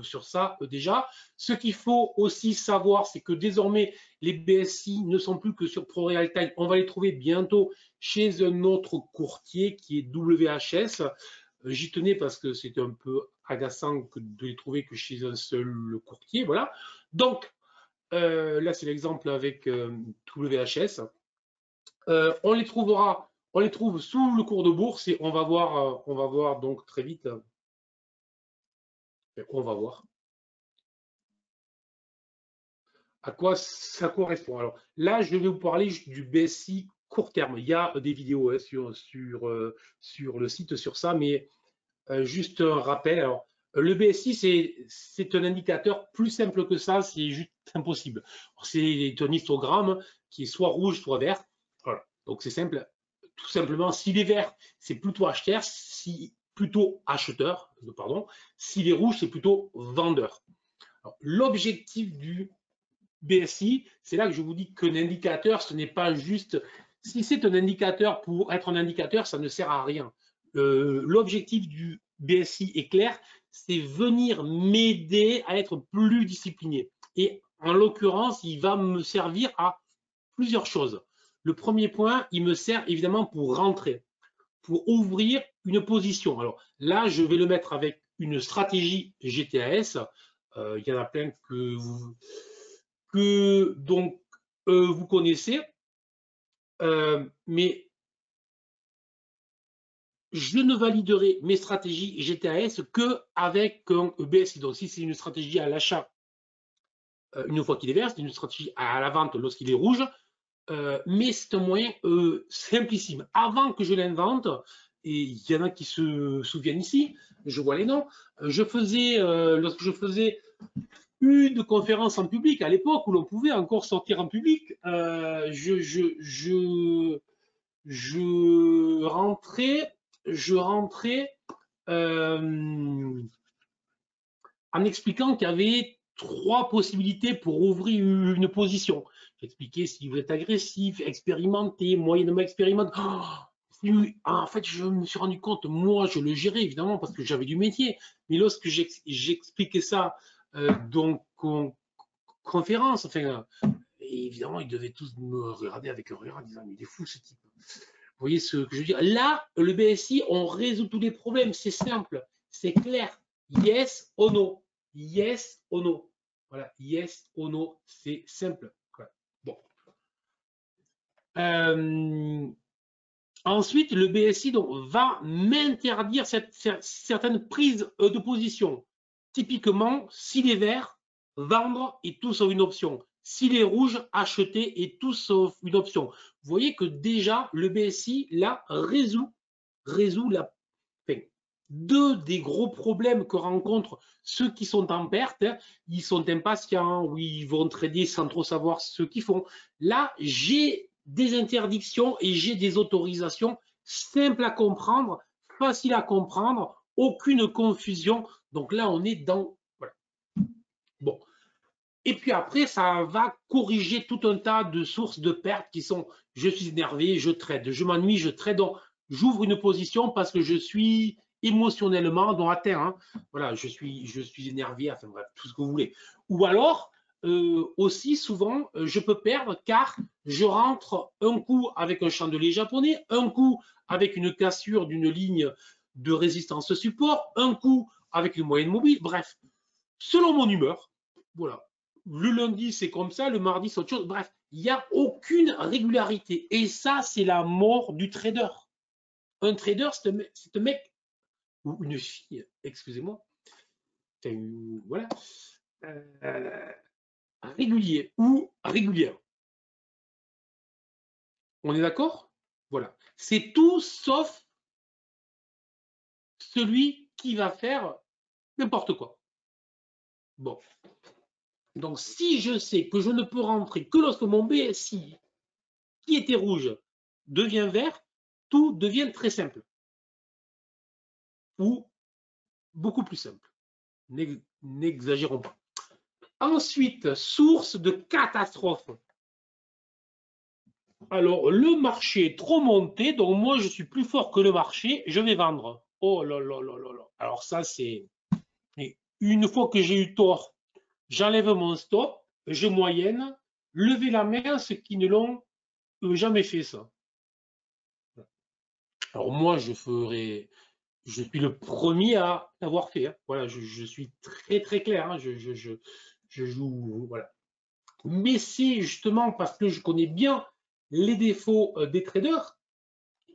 sur ça déjà. Ce qu'il faut aussi savoir, c'est que désormais, les BSI ne sont plus que sur ProRealTime. On va les trouver bientôt chez un autre courtier qui est WHS. J'y tenais parce que c'est un peu agaçant de les trouver que chez un seul courtier. Voilà. Donc, là, c'est l'exemple avec WHS. On les trouve sous le cours de bourse et on va voir donc très vite. On va voir à quoi ça correspond. Alors là, je vais vous parler du BSI court terme. Il y a des vidéos hein, sur le site sur ça, mais juste un rappel. Alors, le BSI, c'est un indicateur plus simple que ça, c'est juste impossible. C'est un histogramme qui est soit rouge, soit vert. Voilà. Donc c'est simple. Tout simplement, s'il est vert, c'est plutôt acheteur, pardon. S'il est rouge, c'est plutôt vendeur. L'objectif du BSI, c'est là que je vous dis qu'un indicateur, ce n'est pas juste. Si c'est un indicateur pour être un indicateur, ça ne sert à rien. L'objectif du BSI est clair, c'est venir m'aider à être plus discipliné. Et en l'occurrence, il va me servir à plusieurs choses. Le premier point, il me sert évidemment pour rentrer, pour ouvrir une position. Alors là, je vais le mettre avec une stratégie GTAS. Il y en a plein donc vous connaissez, mais je ne validerai mes stratégies GTAS que avec un BSI. Donc si c'est une stratégie à l'achat une fois qu'il est vert, c'est une stratégie à la vente lorsqu'il est rouge. Mais c'est un moyen simplissime. Avant que je l'invente, et il y en a qui se souviennent ici, je vois les noms, lorsque je faisais une conférence en public, à l'époque où l'on pouvait encore sortir en public, je rentrais en expliquant qu'il y avait 3 possibilités pour ouvrir une position. J'expliquais si vous êtes agressif, expérimenté, moyennement expérimenté. En fait, je me suis rendu compte, moi, je le gérais évidemment parce que j'avais du métier. Mais lorsque j'expliquais ça donc en conférence, enfin, évidemment, ils devaient tous me regarder avec un regard en disant mais il est fou ce type. Vous voyez ce que je veux dire? Là, le BSI, on résout tous les problèmes. C'est simple, c'est clair. Yes or no. Yes or no. Voilà, yes or no, c'est simple. Bon. Ensuite, le BSI donc, va m'interdire certaines prises de position. Typiquement, s'il est vert, vendre et tout sauf une option. S'il est rouge, acheter et tout sauf une option. Vous voyez que déjà, le BSI, là, résout deux des gros problèmes que rencontrent ceux qui sont en perte. Hein. Ils sont impatients ou ils vont trader sans trop savoir ce qu'ils font. Là, j'ai des interdictions et j'ai des autorisations simples à comprendre, faciles à comprendre, aucune confusion. Donc là, on est dans... Voilà. Et puis après, ça va corriger tout un tas de sources de pertes qui sont je suis énervé, je trade, je m'ennuie, je trade. Donc, j'ouvre une position parce que je suis émotionnellement atteint. Hein. Voilà, je suis énervé, enfin bref, tout ce que vous voulez. Ou alors, aussi souvent, je peux perdre car je rentre un coup avec un chandelier japonais, un coup avec une cassure d'une ligne de résistance support, un coup avec une moyenne mobile, bref, selon mon humeur. Voilà. Le lundi, c'est comme ça, le mardi, c'est autre chose. Bref, il n'y a aucune régularité. Et ça, c'est la mort du trader. Un trader, c'est un mec, ou une fille, excusez-moi, voilà, euh, régulier ou régulière. On est d'accord? Voilà. C'est tout sauf celui qui va faire n'importe quoi. Bon. Donc, si je sais que je ne peux rentrer que lorsque mon BSI, qui était rouge, devient vert, tout devient très simple. Ou beaucoup plus simple. N'exagérons pas. Ensuite, source de catastrophe. Alors, le marché est trop monté, donc moi, je suis plus fort que le marché, je vais vendre. Oh là là là là là. Alors ça, c'est... Une fois que j'ai eu tort, j'enlève mon stop, je moyenne, levez la main à ceux qui ne l'ont jamais fait ça. Alors moi, je suis le premier à l'avoir fait. Hein. Voilà, je suis très très clair. Hein. Je joue, voilà. Mais c'est justement parce que je connais bien les défauts des traders,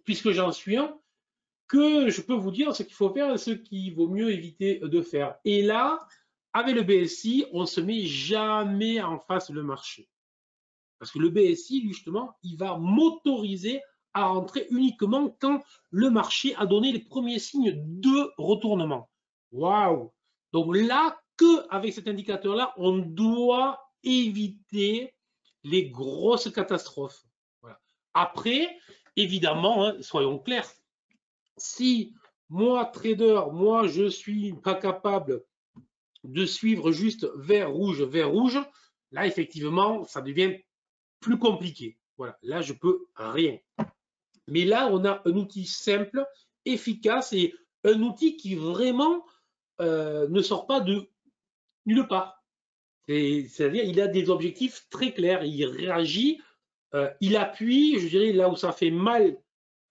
puisque j'en suis un, que je peux vous dire ce qu'il faut faire et ce qu'il vaut mieux éviter de faire. Et là, avec le BSI, on ne se met jamais en face le marché. Parce que le BSI, justement, il va m'autoriser à rentrer uniquement quand le marché a donné les premiers signes de retournement. Waouh! Donc là, qu'avec cet indicateur-là, on doit éviter les grosses catastrophes. Voilà. Après, évidemment, hein, soyons clairs, si moi, trader, moi, je suis pas capable de suivre juste vert, rouge, là, effectivement, ça devient plus compliqué. Voilà, là, je peux rien. Mais là, on a un outil simple, efficace et un outil qui vraiment ne sort pas de nulle part. C'est-à-dire, il a des objectifs très clairs, il réagit, il appuie, je dirais, là où ça fait mal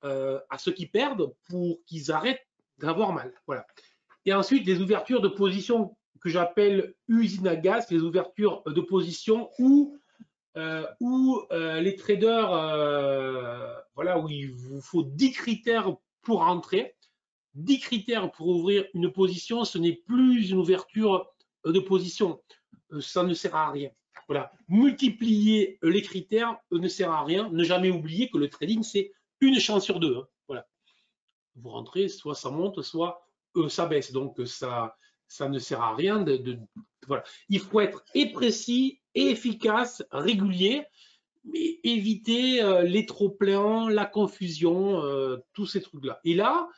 à ceux qui perdent pour qu'ils arrêtent d'avoir mal. Voilà. Et ensuite, les ouvertures de position que j'appelle usine à gaz, les ouvertures de position où les traders, voilà, où il vous faut 10 critères pour entrer, 10 critères pour ouvrir une position, ce n'est plus une ouverture de position, ça ne sert à rien. Voilà, multiplier les critères ne sert à rien, ne jamais oublier que le trading, c'est une chance sur deux. Hein. Voilà, vous rentrez, soit ça monte, soit ça baisse, donc ça ne sert à rien voilà. Il faut être et précis, et efficace, régulier, mais éviter les trop-pleins, la confusion, tous ces trucs-là. Et là,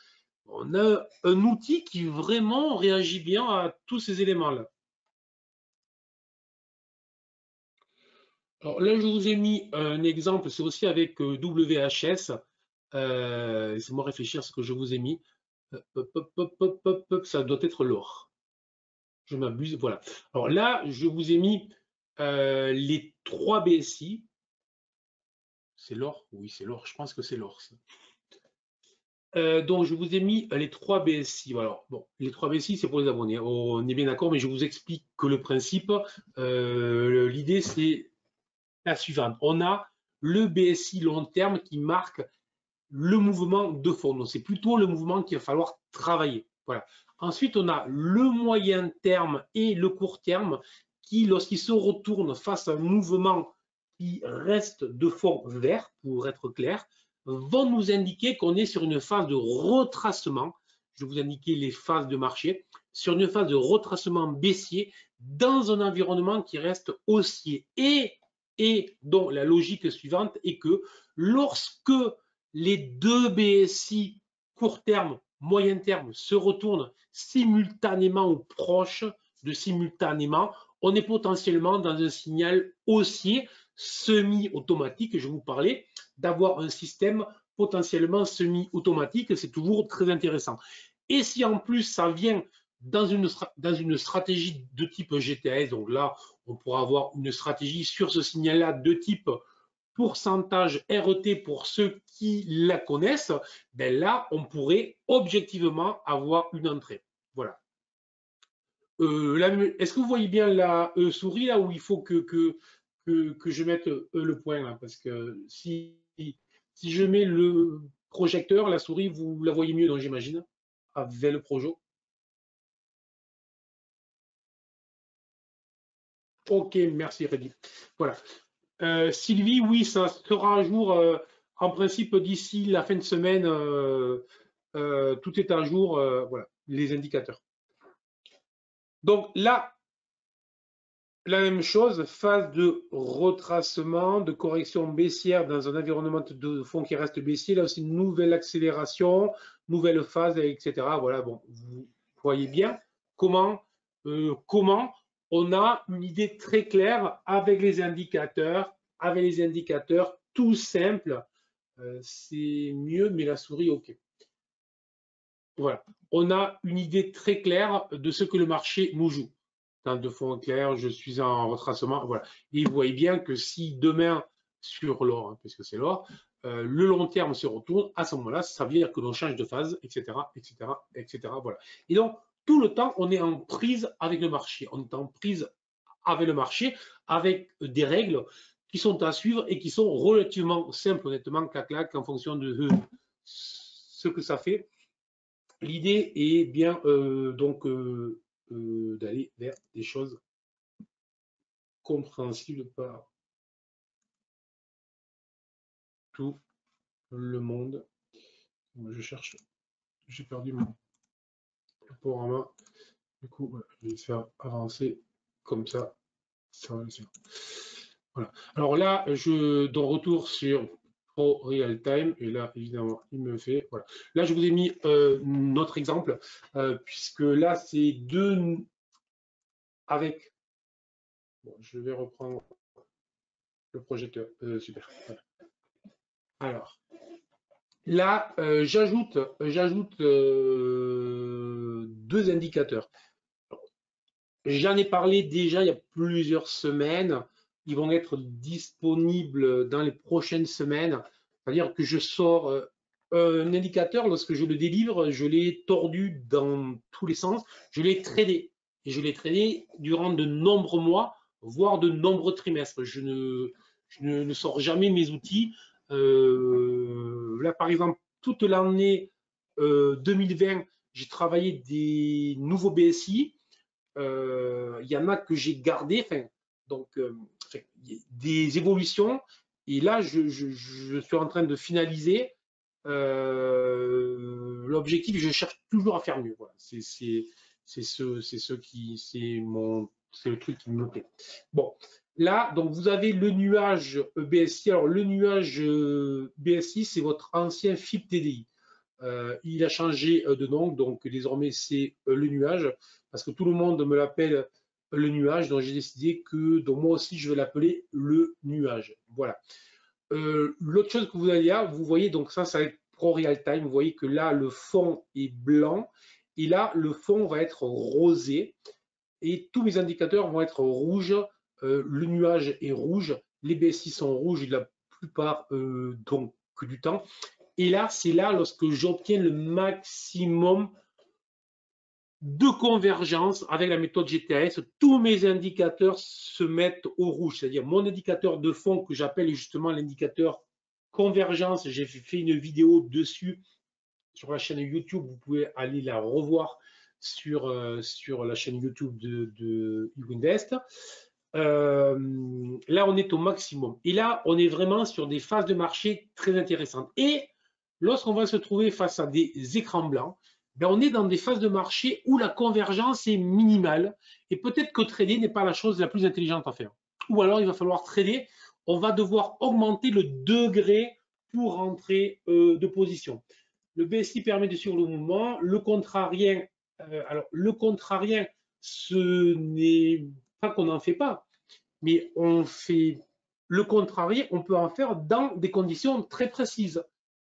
on a un outil qui vraiment réagit bien à tous ces éléments-là. Alors là, je vous ai mis un exemple, c'est aussi avec WHS. Laissez-moi réfléchir à ce que je vous ai mis. Ça doit être l'or. Je m'abuse, voilà. Alors là, je vous ai mis les 3 BSI. C'est l'or? Oui, c'est l'or. Je pense que c'est l'or. Donc, je vous ai mis les 3 BSI. Alors, bon, les 3 BSI, c'est pour les abonnés. On est bien d'accord, mais je vous explique que le principe, l'idée, c'est la suivante. On a le BSI long terme qui marque le mouvement de fond. Donc, c'est plutôt le mouvement qu'il va falloir travailler. Voilà. Ensuite, on a le moyen terme et le court terme qui, lorsqu'ils se retournent face à un mouvement qui reste de fond vert, pour être clair, vont nous indiquer qu'on est sur une phase de retracement. Je vais vous indiquer les phases de marché, sur une phase de retracement baissier dans un environnement qui reste haussier. Et dont la logique suivante est que lorsque les deux BSI court terme, moyen terme se retournent simultanément ou proches de simultanément, on est potentiellement dans un signal haussier semi-automatique. Je vous parlais d'avoir un système potentiellement semi-automatique, c'est toujours très intéressant. Et si en plus ça vient dans une stratégie de type GTS, donc là, on pourra avoir une stratégie sur ce signal-là de type pourcentage RET pour ceux qui la connaissent, ben là, on pourrait objectivement avoir une entrée. Voilà. Est-ce que vous voyez bien la souris là où il faut que je mette le point là? Parce que si je mets le projecteur, la souris, vous la voyez mieux, donc j'imagine, avec le projo. Ok, merci Reddy. Voilà. Sylvie, oui, ça sera à jour en principe d'ici la fin de semaine. Tout est à jour, voilà, les indicateurs. Donc là, la même chose, phase de retracement, de correction baissière dans un environnement de fond qui reste baissier. Là aussi, nouvelle accélération, nouvelle phase, etc. Voilà, bon, vous voyez bien comment on a une idée très claire avec les indicateurs tout simples. C'est mieux, mais la souris, ok. Voilà, on a une idée très claire de ce que le marché nous joue. Dans de fond clair, je suis en retracement. Voilà. Et vous voyez bien que si demain, sur l'or, hein, puisque c'est l'or, le long terme se retourne, à ce moment-là, ça veut dire que l'on change de phase, etc., etc., etc. Voilà. Et donc, tout le temps, on est en prise avec le marché. On est en prise avec le marché, avec des règles qui sont à suivre et qui sont relativement simples, honnêtement, clac-clac, en fonction de ce que ça fait. L'idée est bien donc d'aller vers des choses compréhensibles par tout le monde. Je cherche, j'ai perdu mon panorama. Du coup, voilà, je vais faire avancer comme ça. Ça va le faire. Voilà. Alors là, je donne retour sur Pro Real Time et là, évidemment, il me fait. Voilà. Là, je vous ai mis notre exemple puisque là, c'est deux avec. Bon, je vais reprendre le projecteur. Super. Voilà. Alors, là, j'ajoute deux indicateurs. J'en ai parlé déjà il y a plusieurs semaines. Ils vont être disponibles dans les prochaines semaines. C'est-à-dire que je sors un indicateur, lorsque je le délivre, je l'ai tordu dans tous les sens. Je l'ai tradé. Et je l'ai tradé durant de nombreux mois, voire de nombreux trimestres. Je ne sors jamais mes outils. Là, par exemple, toute l'année 2020, j'ai travaillé des nouveaux BSI. Il y en a que j'ai gardé, donc des évolutions. Et là, je suis en train de finaliser. L'objectif, je cherche toujours à faire mieux. Voilà. C'est le truc qui me plaît. Bon, là, donc vous avez le nuage BSI. Alors le nuage BSI, c'est votre ancien FIP TDI. Il a changé de nom, donc désormais c'est le nuage, parce que tout le monde me l'appelle le nuage, donc j'ai décidé que donc moi aussi je vais l'appeler le nuage. Voilà. L'autre chose que vous allez là, vous voyez, donc ça va être Pro Real Time, vous voyez que là le fond est blanc, et là le fond va être rosé, et tous mes indicateurs vont être rouges, le nuage est rouge, les BSI sont rouges la plupart donc du temps. Et là, c'est là lorsque j'obtiens le maximum de convergence avec la méthode GTS. Tous mes indicateurs se mettent au rouge, c'est-à-dire mon indicateur de fond que j'appelle justement l'indicateur convergence. J'ai fait une vidéo dessus sur la chaîne YouTube. Vous pouvez aller la revoir sur la chaîne YouTube de eWinvest. Là, on est au maximum. Et là, on est vraiment sur des phases de marché très intéressantes. Et lorsqu'on va se trouver face à des écrans blancs, ben on est dans des phases de marché où la convergence est minimale. Et peut-être que trader n'est pas la chose la plus intelligente à faire. Ou alors, il va falloir trader. On va devoir augmenter le degré pour rentrer de position. Le BSI permet de suivre le mouvement. Le contrarien, alors le contrarien, ce n'est pas qu'on n'en fait pas, mais on fait le contraire, on peut en faire dans des conditions très précises.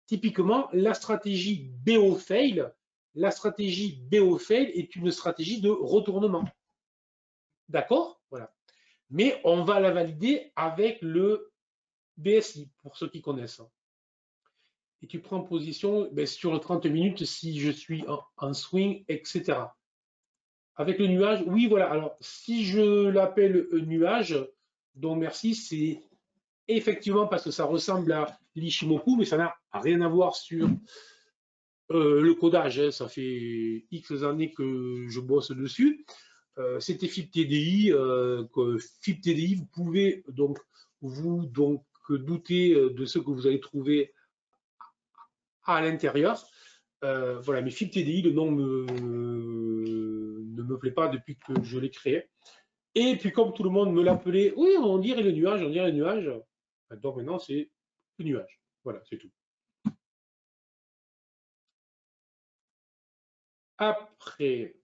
Typiquement, la stratégie BO-fail, est une stratégie de retournement. D'accord? Voilà. Mais on va la valider avec le BSI, pour ceux qui connaissent. Et tu prends position sur 30 minutes si je suis en swing, etc. Avec le nuage, oui, voilà. Alors, si je l'appelle nuage, donc merci, c'est effectivement parce que ça ressemble à l'Ishimoku, mais ça n'a rien à voir sur le codage. Hein. Ça fait X années que je bosse dessus. C'était FIP-TDI. FIP-TDI, vous pouvez donc vous douter de ce que vous allez trouver à l'intérieur. Voilà, mais FIP-TDI, le nom ne me plaît pas depuis que je l'ai créé. Et puis comme tout le monde me l'appelait, oui, on dirait le nuage, on dirait le nuage. Donc maintenant, c'est le nuage. Voilà, c'est tout. Après,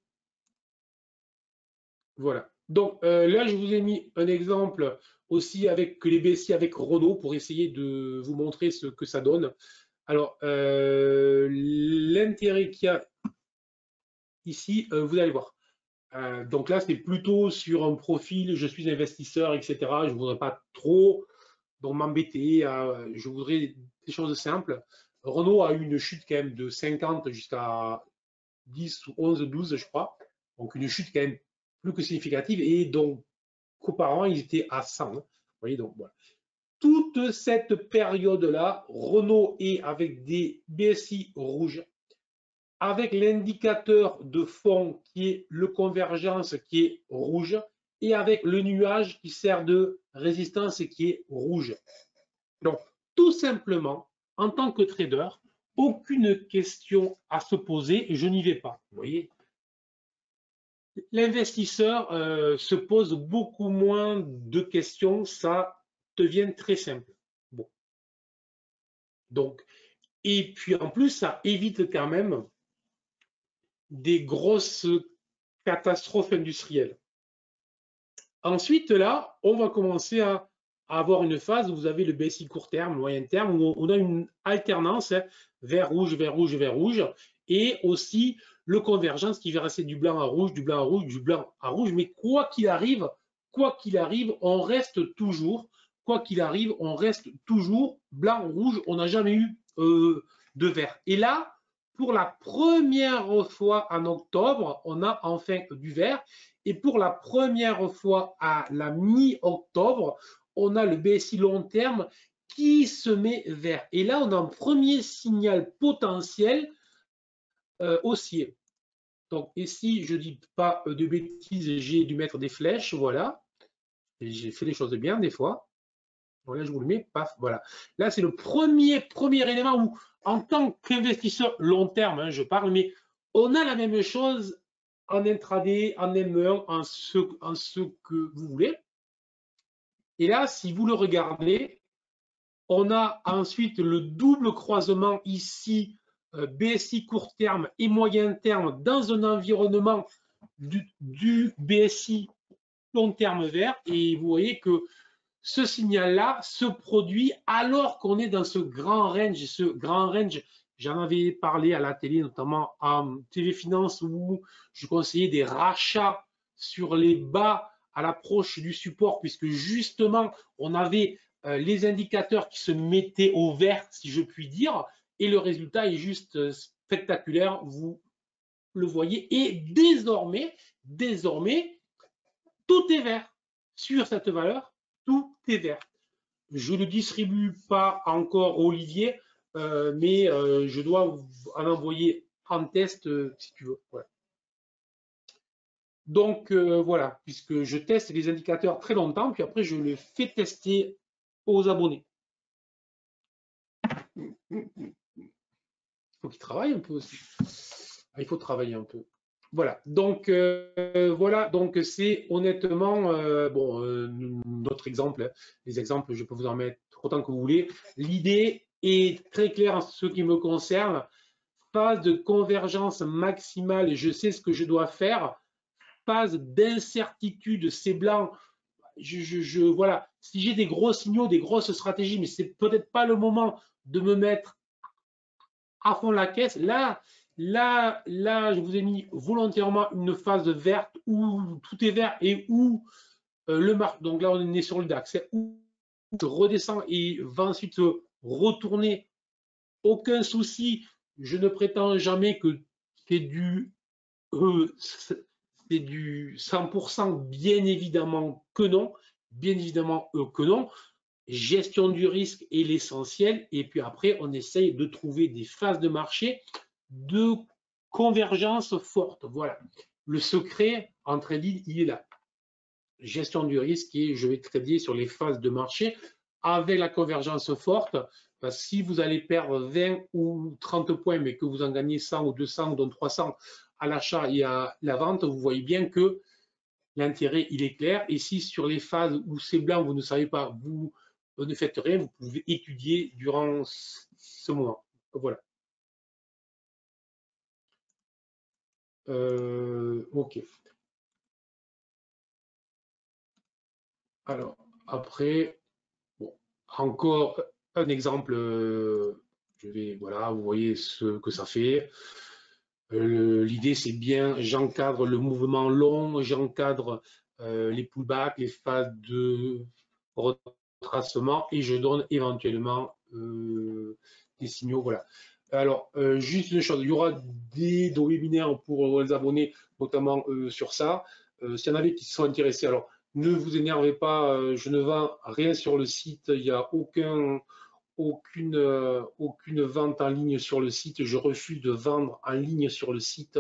voilà. Donc là, je vous ai mis un exemple aussi avec les BSI avec Renault pour essayer de vous montrer ce que ça donne. Alors, l'intérêt qu'il y a ici, vous allez voir. Donc là, c'est plutôt sur un profil, je suis investisseur, etc. Je ne voudrais pas trop m'embêter. Je voudrais des choses simples. Renault a eu une chute quand même de 50 jusqu'à 10 ou 11, 12, je crois. Donc une chute quand même plus que significative. Et donc, qu'auparavant, ils étaient à 100. Vous voyez, donc voilà. Toute cette période-là, Renault est avec des BSI rouges, avec l'indicateur de fond qui est le convergence qui est rouge, et avec le nuage qui sert de résistance et qui est rouge. Donc, tout simplement, en tant que trader, aucune question à se poser, je n'y vais pas. Vous voyez, l'investisseur se pose beaucoup moins de questions, ça devient très simple. Bon. Donc, et puis en plus, ça évite quand même des grosses catastrophes industrielles. Ensuite, là, on va commencer à avoir une phase où vous avez le BSI court terme, moyen terme, où on a une alternance vert, rouge, vert, rouge, vert, rouge, et aussi le convergence qui va rester du blanc à rouge, du blanc à rouge, du blanc à rouge. Mais quoi qu'il arrive, on reste toujours, blanc, rouge, on n'a jamais eu de vert. Et là, pour la première fois en octobre, on a enfin du vert. Et pour la première fois à la mi-octobre, on a le BSI long terme qui se met vert. Et là, on a un premier signal potentiel haussier. Donc ici, je ne dis pas de bêtises, j'ai dû mettre des flèches, voilà. J'ai fait les choses bien des fois. Voilà, je vous le mets, paf, voilà. Là, c'est le premier élément où, en tant qu'investisseur long terme, hein, je parle, mais on a la même chose en intraday, en M1, en ce que vous voulez. Et là, si vous le regardez, on a ensuite le double croisement ici, BSI court terme et moyen terme dans un environnement du BSI long terme vert. Et vous voyez que ce signal-là se produit alors qu'on est dans ce grand range. Ce grand range, j'en avais parlé à la télé, notamment en TV Finance, où je conseillais des rachats sur les bas à l'approche du support, puisque justement, on avait les indicateurs qui se mettaient au vert, si je puis dire, et le résultat est juste spectaculaire, vous le voyez, et désormais, tout est vert sur cette valeur, tout est vert. Je ne distribue pas encore Olivier, mais je dois en envoyer en test si tu veux. Voilà. Donc voilà, puisque je teste les indicateurs très longtemps, puis après je les fais tester aux abonnés. Il faut qu'ils travaillent un peu aussi. Il faut travailler un peu. Voilà, donc c'est honnêtement notre exemple. Hein. Les exemples, je peux vous en mettre autant que vous voulez. L'idée est très claire en ce qui me concerne. Phase de convergence maximale, je sais ce que je dois faire. phase d'incertitude, c'est blanc. Voilà, si j'ai des gros signaux, des grosses stratégies, mais c'est peut-être pas le moment de me mettre à fond la caisse. Là, je vous ai mis volontairement une phase verte où tout est vert et où le marché, donc là on est sur le DAX, où je redescend et va ensuite se retourner. Aucun souci, je ne prétends jamais que c'est du 100%, bien évidemment que non, bien évidemment que non. Gestion du risque est l'essentiel, et puis après on essaye de trouver des phases de marché de convergence forte. Voilà, le secret en trading il est là. Gestion du risque, et je vais trader sur les phases de marché avec la convergence forte. Parce que si vous allez perdre 20 ou 30 points, mais que vous en gagnez 100 ou 200 ou donc 300 à l'achat et à la vente, vous voyez bien que l'intérêt, il est clair. Et si sur les phases où c'est blanc, vous ne savez pas, vous ne faites rien, vous pouvez étudier durant ce moment. Voilà. OK. Alors, après, bon, encore un exemple. Voilà, vous voyez ce que ça fait. L'idée, c'est bien, j'encadre le mouvement long, j'encadre les pullbacks, les phases de retracement et je donne éventuellement des signaux. Voilà. Alors, juste une chose, il y aura des webinaires pour les abonnés, notamment sur ça. S'il y en avait qui sont intéressés, alors ne vous énervez pas, je ne vends rien sur le site, il n'y a aucune vente en ligne sur le site. Je refuse de vendre en ligne sur le site.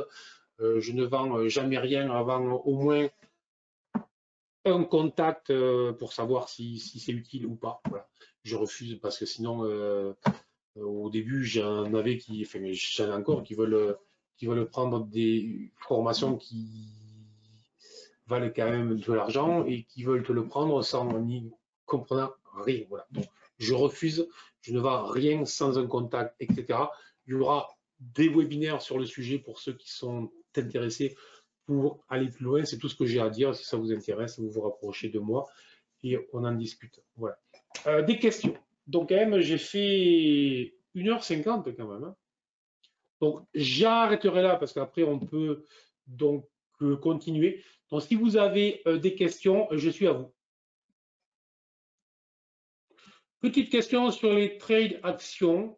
Je ne vends jamais rien avant au moins un contact pour savoir si c'est utile ou pas. Voilà. Je refuse parce que sinon, au début, j'en avais qui, enfin, j'en ai encore qui veulent prendre des formations qui valent quand même de l'argent et qui veulent te le prendre sans ni comprenant rien. Voilà. Donc, je refuse, je ne vends rien sans un contact, etc. Il y aura des webinaires sur le sujet pour ceux qui sont intéressés pour aller plus loin. C'est tout ce que j'ai à dire. Si ça vous intéresse, vous vous rapprochez de moi et on en discute. Voilà. Des questions. Donc, quand même, j'ai fait 1h50 quand même. Hein. Donc, j'arrêterai là parce qu'après, on peut donc continuer. Donc, si vous avez des questions, je suis à vous. Petite question sur les trades actions.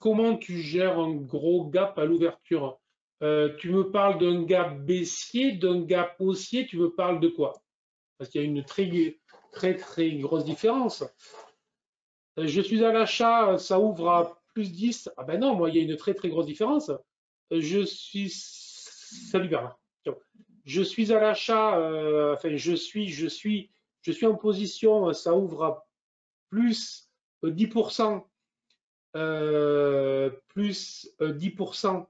Comment tu gères un gros gap à l'ouverture? Tu me parles d'un gap baissier, d'un gap haussier, tu me parles de quoi? Parce qu'il y a une très grosse différence. Je suis à l'achat, ça ouvre à plus 10. Ah ben non, moi, il y a une très grosse différence. Je suis. Salut Bernard. Je suis à l'achat, enfin, je suis en position, ça ouvre à plus 10%, plus 10%,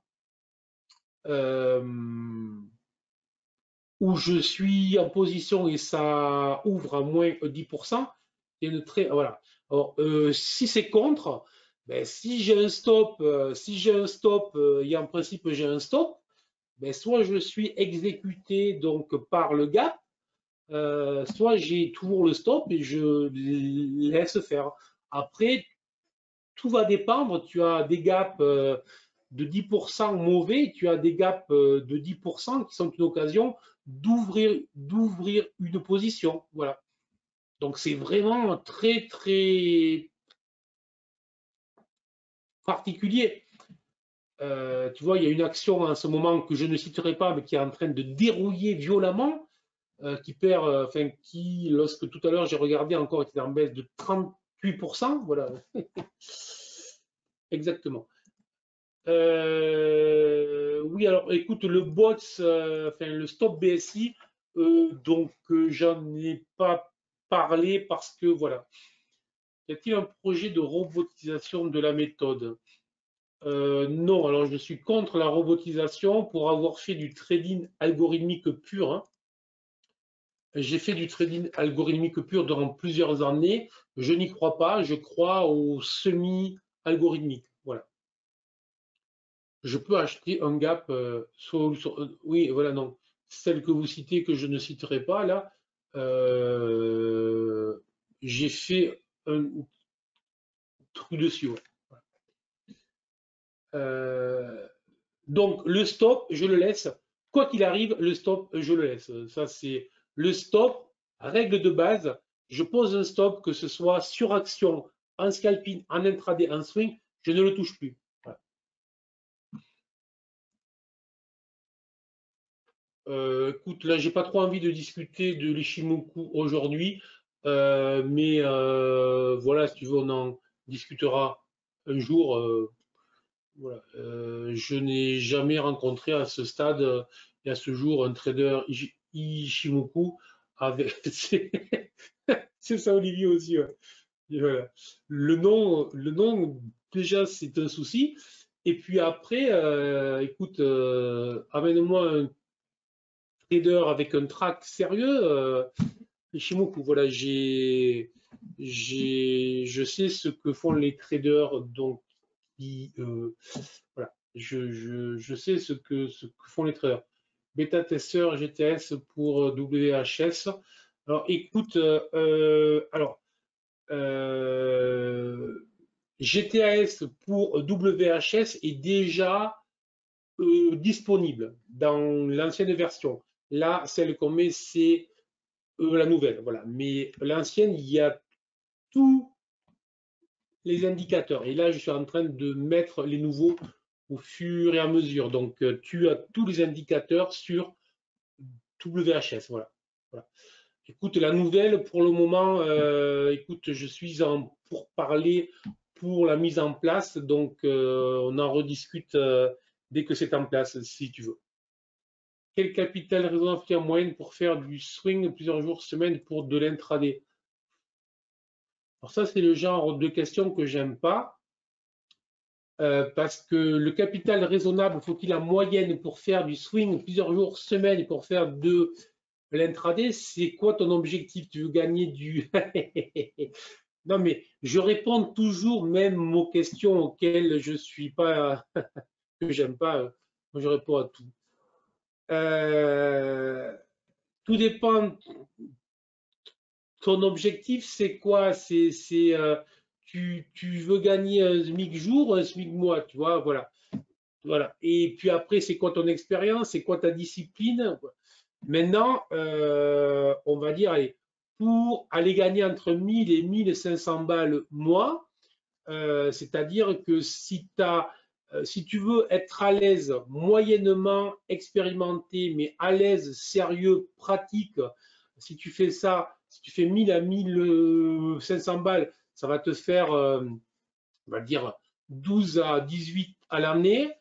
où je suis en position et ça ouvre à moins 10%. Il y a une très, voilà. Alors, si c'est contre, ben, si j'ai un stop, et en principe j'ai un stop, ben, soit je suis exécuté donc par le gap, soit j'ai toujours le stop et je laisse faire. Après, tout va dépendre. Tu as des gaps de 10% mauvais, tu as des gaps de 10% qui sont une occasion d'ouvrir une position. Voilà. Donc c'est vraiment très particulier. Tu vois, il y a une action en ce moment que je ne citerai pas, mais qui est en train de dérouiller violemment, qui perd, enfin, qui, lorsque tout à l'heure j'ai regardé encore, était en baisse de 38%. Voilà. Exactement. Oui, alors écoute, le box, enfin le stop BSI, donc j'en ai pas parlé parce que voilà. Y a-t-il un projet de robotisation de la méthode? Non, alors je suis contre la robotisation pour avoir fait du trading algorithmique pur. Hein. J'ai fait du trading algorithmique pur durant plusieurs années. Je n'y crois pas, je crois au semi-algorithmique. Voilà. je peux acheter un gap, oui, voilà, non. Celle que vous citez, que je ne citerai pas, là, j'ai fait un truc dessus. Ouais. Euh, donc, le stop, je le laisse. Quoi qu'il arrive, le stop, je le laisse. Ça, c'est le stop, règle de base. Je pose un stop, que ce soit sur action, en scalping, en intraday, en swing, je ne le touche plus. Voilà. Écoute, là, j'ai pas trop envie de discuter de l'Ishimoku aujourd'hui, mais voilà, si tu veux, on en discutera un jour. Voilà. Je n'ai jamais rencontré à ce stade et à ce jour un trader Ishimoku avec. C'est ça, Olivier aussi. Ouais. Et voilà. Le nom, déjà, c'est un souci. Et puis après, écoute, amène-moi un trader avec un track sérieux, Ishimoku. Voilà, je sais ce que font les traders, donc voilà, je sais ce que font les traders. Bêta testeur GTS pour WHS. Alors, écoute, GTS pour WHS est déjà disponible dans l'ancienne version. Là, celle qu'on met, c'est la nouvelle. Voilà. Mais l'ancienne, il y a tous les indicateurs. Et là, je suis en train de mettre les nouveaux au fur et à mesure. Donc, tu as tous les indicateurs sur WHS. Voilà. Voilà. Écoute, la nouvelle, pour le moment, écoute, je suis en pourparlers pour la mise en place. Donc, on en rediscute dès que c'est en place, si tu veux. Quel capital raisonnable en moyenne pour faire du swing plusieurs jours, semaines pour de l'intraday? Alors ça, c'est le genre de question que j'aime pas. Parce que le capital raisonnable, faut-il en moyenne pour faire du swing plusieurs jours, semaines, pour faire de l'intraday? C'est quoi ton objectif? Tu veux gagner du... Non, mais je réponds toujours même aux questions auxquelles je suis pas, que j'aime pas. Moi, je réponds à tout. Euh, Tout dépend. Ton objectif, c'est quoi? Tu veux gagner un SMIC jour, un SMIC mois, tu vois, voilà. Voilà. Et puis après, c'est quoi ton expérience? C'est quoi ta discipline? Maintenant, on va dire, allez, pour aller gagner entre 1000 et 1500 balles mois, c'est-à-dire que si tu veux être à l'aise, moyennement expérimenté, mais à l'aise, sérieux, pratique, si tu fais ça, si tu fais 1000 à 1500 balles, ça va te faire, on va dire, 12 à 18 à l'année.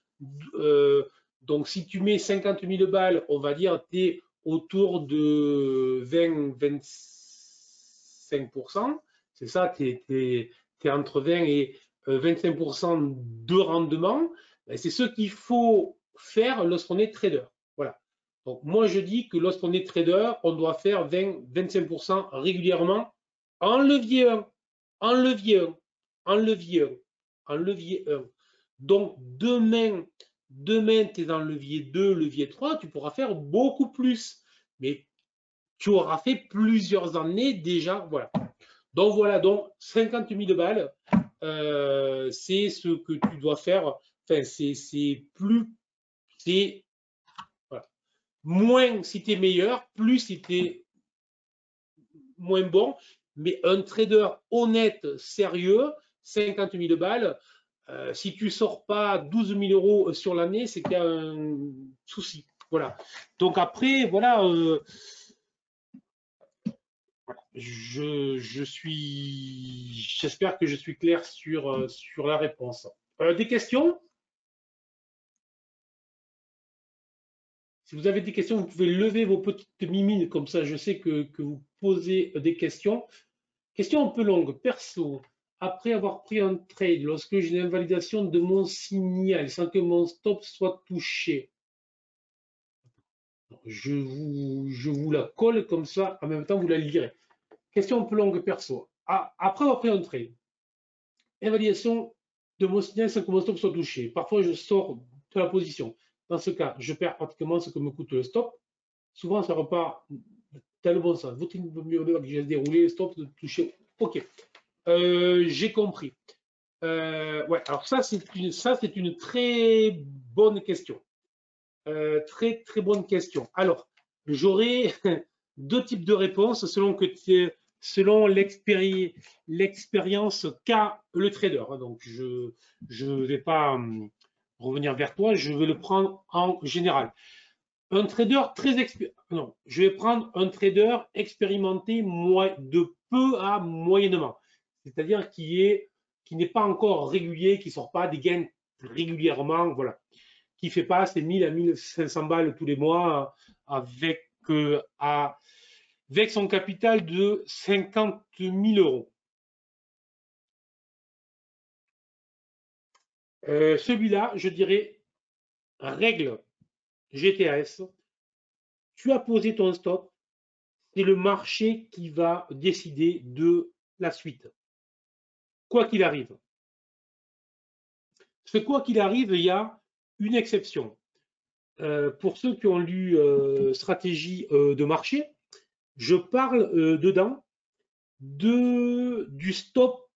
Euh, donc, si tu mets 50 000 balles, on va dire, tu es autour de 20-25%. C'est ça, tu es, entre 20 et 25% de rendement. C'est ce qu'il faut faire lorsqu'on est trader. Voilà. Donc, moi, je dis que lorsqu'on est trader, on doit faire 20-25% régulièrement en levier 1, en levier 1, en levier 1, en levier 1. Donc, demain tu es dans levier 2, levier 3, tu pourras faire beaucoup plus. Mais tu auras fait plusieurs années déjà. Voilà. Donc, voilà, donc 50 000 balles, c'est ce que tu dois faire. Enfin, c'est plus, c'est voilà. Moins si tu es meilleur, plus si tu es moins bon. Mais un trader honnête, sérieux, 50 000 balles, si tu sors pas 12 000 euros sur l'année, c'est qu'il y a un souci. Voilà. Donc après, voilà, j'espère que je suis clair sur la réponse. Des questions? Si vous avez des questions, vous pouvez lever vos petites mimines, comme ça je sais que vous posez des questions. Question un peu longue. Perso, après avoir pris un trade, lorsque j'ai une invalidation de mon signal sans que mon stop soit touché, je vous la colle comme ça, en même temps vous la lirez. Question un peu longue perso. Après avoir pris un trade, invalidation de mon signal sans que mon stop soit touché. Parfois je sors de la position. Dans ce cas, je perds pratiquement ce que me coûte le stop. Souvent, ça repart dans le bon sens. Vous mieux que j'ai déroulé, stop, de toucher. OK. J'ai compris. Ouais, alors ça, c'est une très bonne question. Très, très bonne question. Alors, j'aurai deux types de réponses selon l'expérience qu'a le trader. Donc, je ne vais pas revenir vers toi, je vais le prendre en général. Un trader non, je vais prendre un trader expérimenté de peu à moyennement, c'est-à-dire qui n'est pas encore régulier, qui sort pas des gains régulièrement, voilà, qui fait pas ses 1000 à 1500 balles tous les mois avec son capital de 50 000 euros. Celui-là, je dirais, règle GTAS, tu as posé ton stop, c'est le marché qui va décider de la suite. Quoi qu'il arrive. Ce quoi qu'il arrive, il y a une exception. Pour ceux qui ont lu stratégie de marché, je parle dedans du stop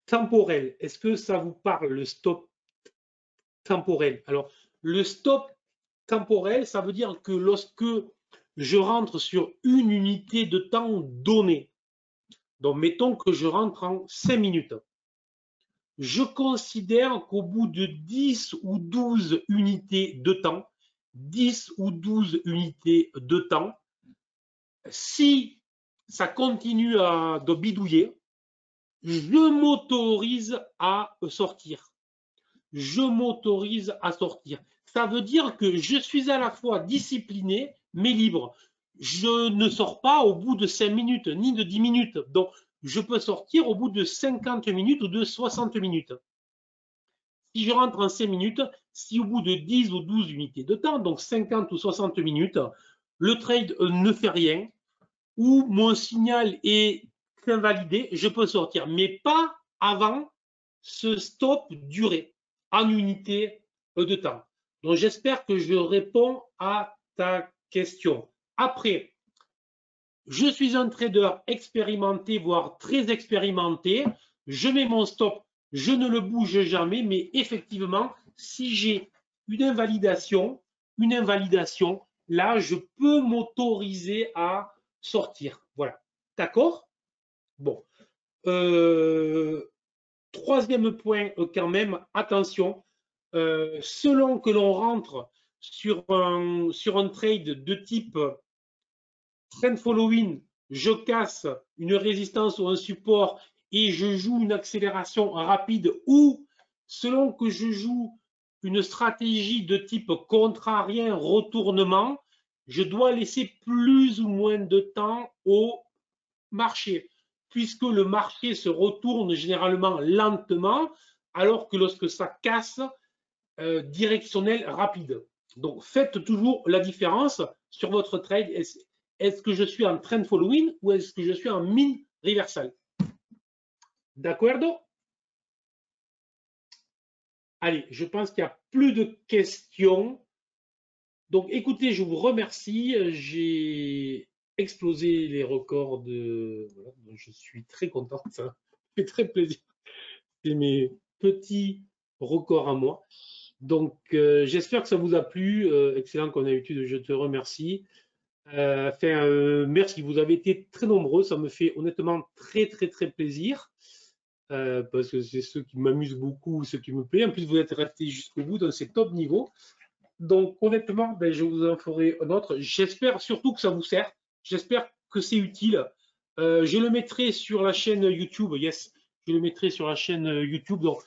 temporel. Est-ce que ça vous parle, le stop temporel? Alors, le stop temporel, ça veut dire que lorsque je rentre sur une unité de temps donnée, donc mettons que je rentre en 5 minutes, je considère qu'au bout de 10 ou 12 unités de temps, 10 ou 12 unités de temps, si ça continue de bidouiller, je m'autorise à sortir. Je m'autorise à sortir. Ça veut dire que je suis à la fois discipliné, mais libre. Je ne sors pas au bout de 5 minutes, ni de 10 minutes. Donc, je peux sortir au bout de 50 minutes ou de 60 minutes. Si je rentre en 5 minutes, si au bout de 10 ou 12 unités de temps, donc 50 ou 60 minutes, le trade ne fait rien, ou mon signal est invalidé, je peux sortir, mais pas avant ce stop durée en unité de temps. Donc, j'espère que je réponds à ta question. Après, je suis un trader expérimenté, voire très expérimenté. Je mets mon stop, je ne le bouge jamais, mais effectivement, si j'ai une invalidation, là, je peux m'autoriser à sortir. Voilà. D'accord? Bon. Troisième point quand même, attention, selon que l'on rentre sur un trade de type trend following, je casse une résistance ou un support et je joue une accélération rapide, ou selon que je joue une stratégie de type contrarien, retournement, je dois laisser plus ou moins de temps au marché, puisque le marché se retourne généralement lentement, alors que lorsque ça casse, directionnel rapide. Donc, faites toujours la différence sur votre trade. Est-ce que je suis en trend following ou est-ce que je suis en mean reversal? D'accord? Allez, je pense qu'il n'y a plus de questions. Donc, écoutez, je vous remercie. J'ai explosé les records de... Voilà, donc je suis très content. Ça me fait très plaisir. C'est mes petits records à moi. Donc, j'espère que ça vous a plu. Excellent comme d'habitude, je te remercie. Merci, vous avez été très nombreux. Ça me fait honnêtement très, très, très plaisir. Parce que c'est ce qui m'amuse beaucoup, ce qui me plaît. En plus, vous êtes restés jusqu'au bout, donc c'est top niveau. Donc, honnêtement, ben, je vous en ferai un autre. J'espère surtout que ça vous sert. J'espère que c'est utile. Je le mettrai sur la chaîne YouTube. Yes, je le mettrai sur la chaîne YouTube. Donc,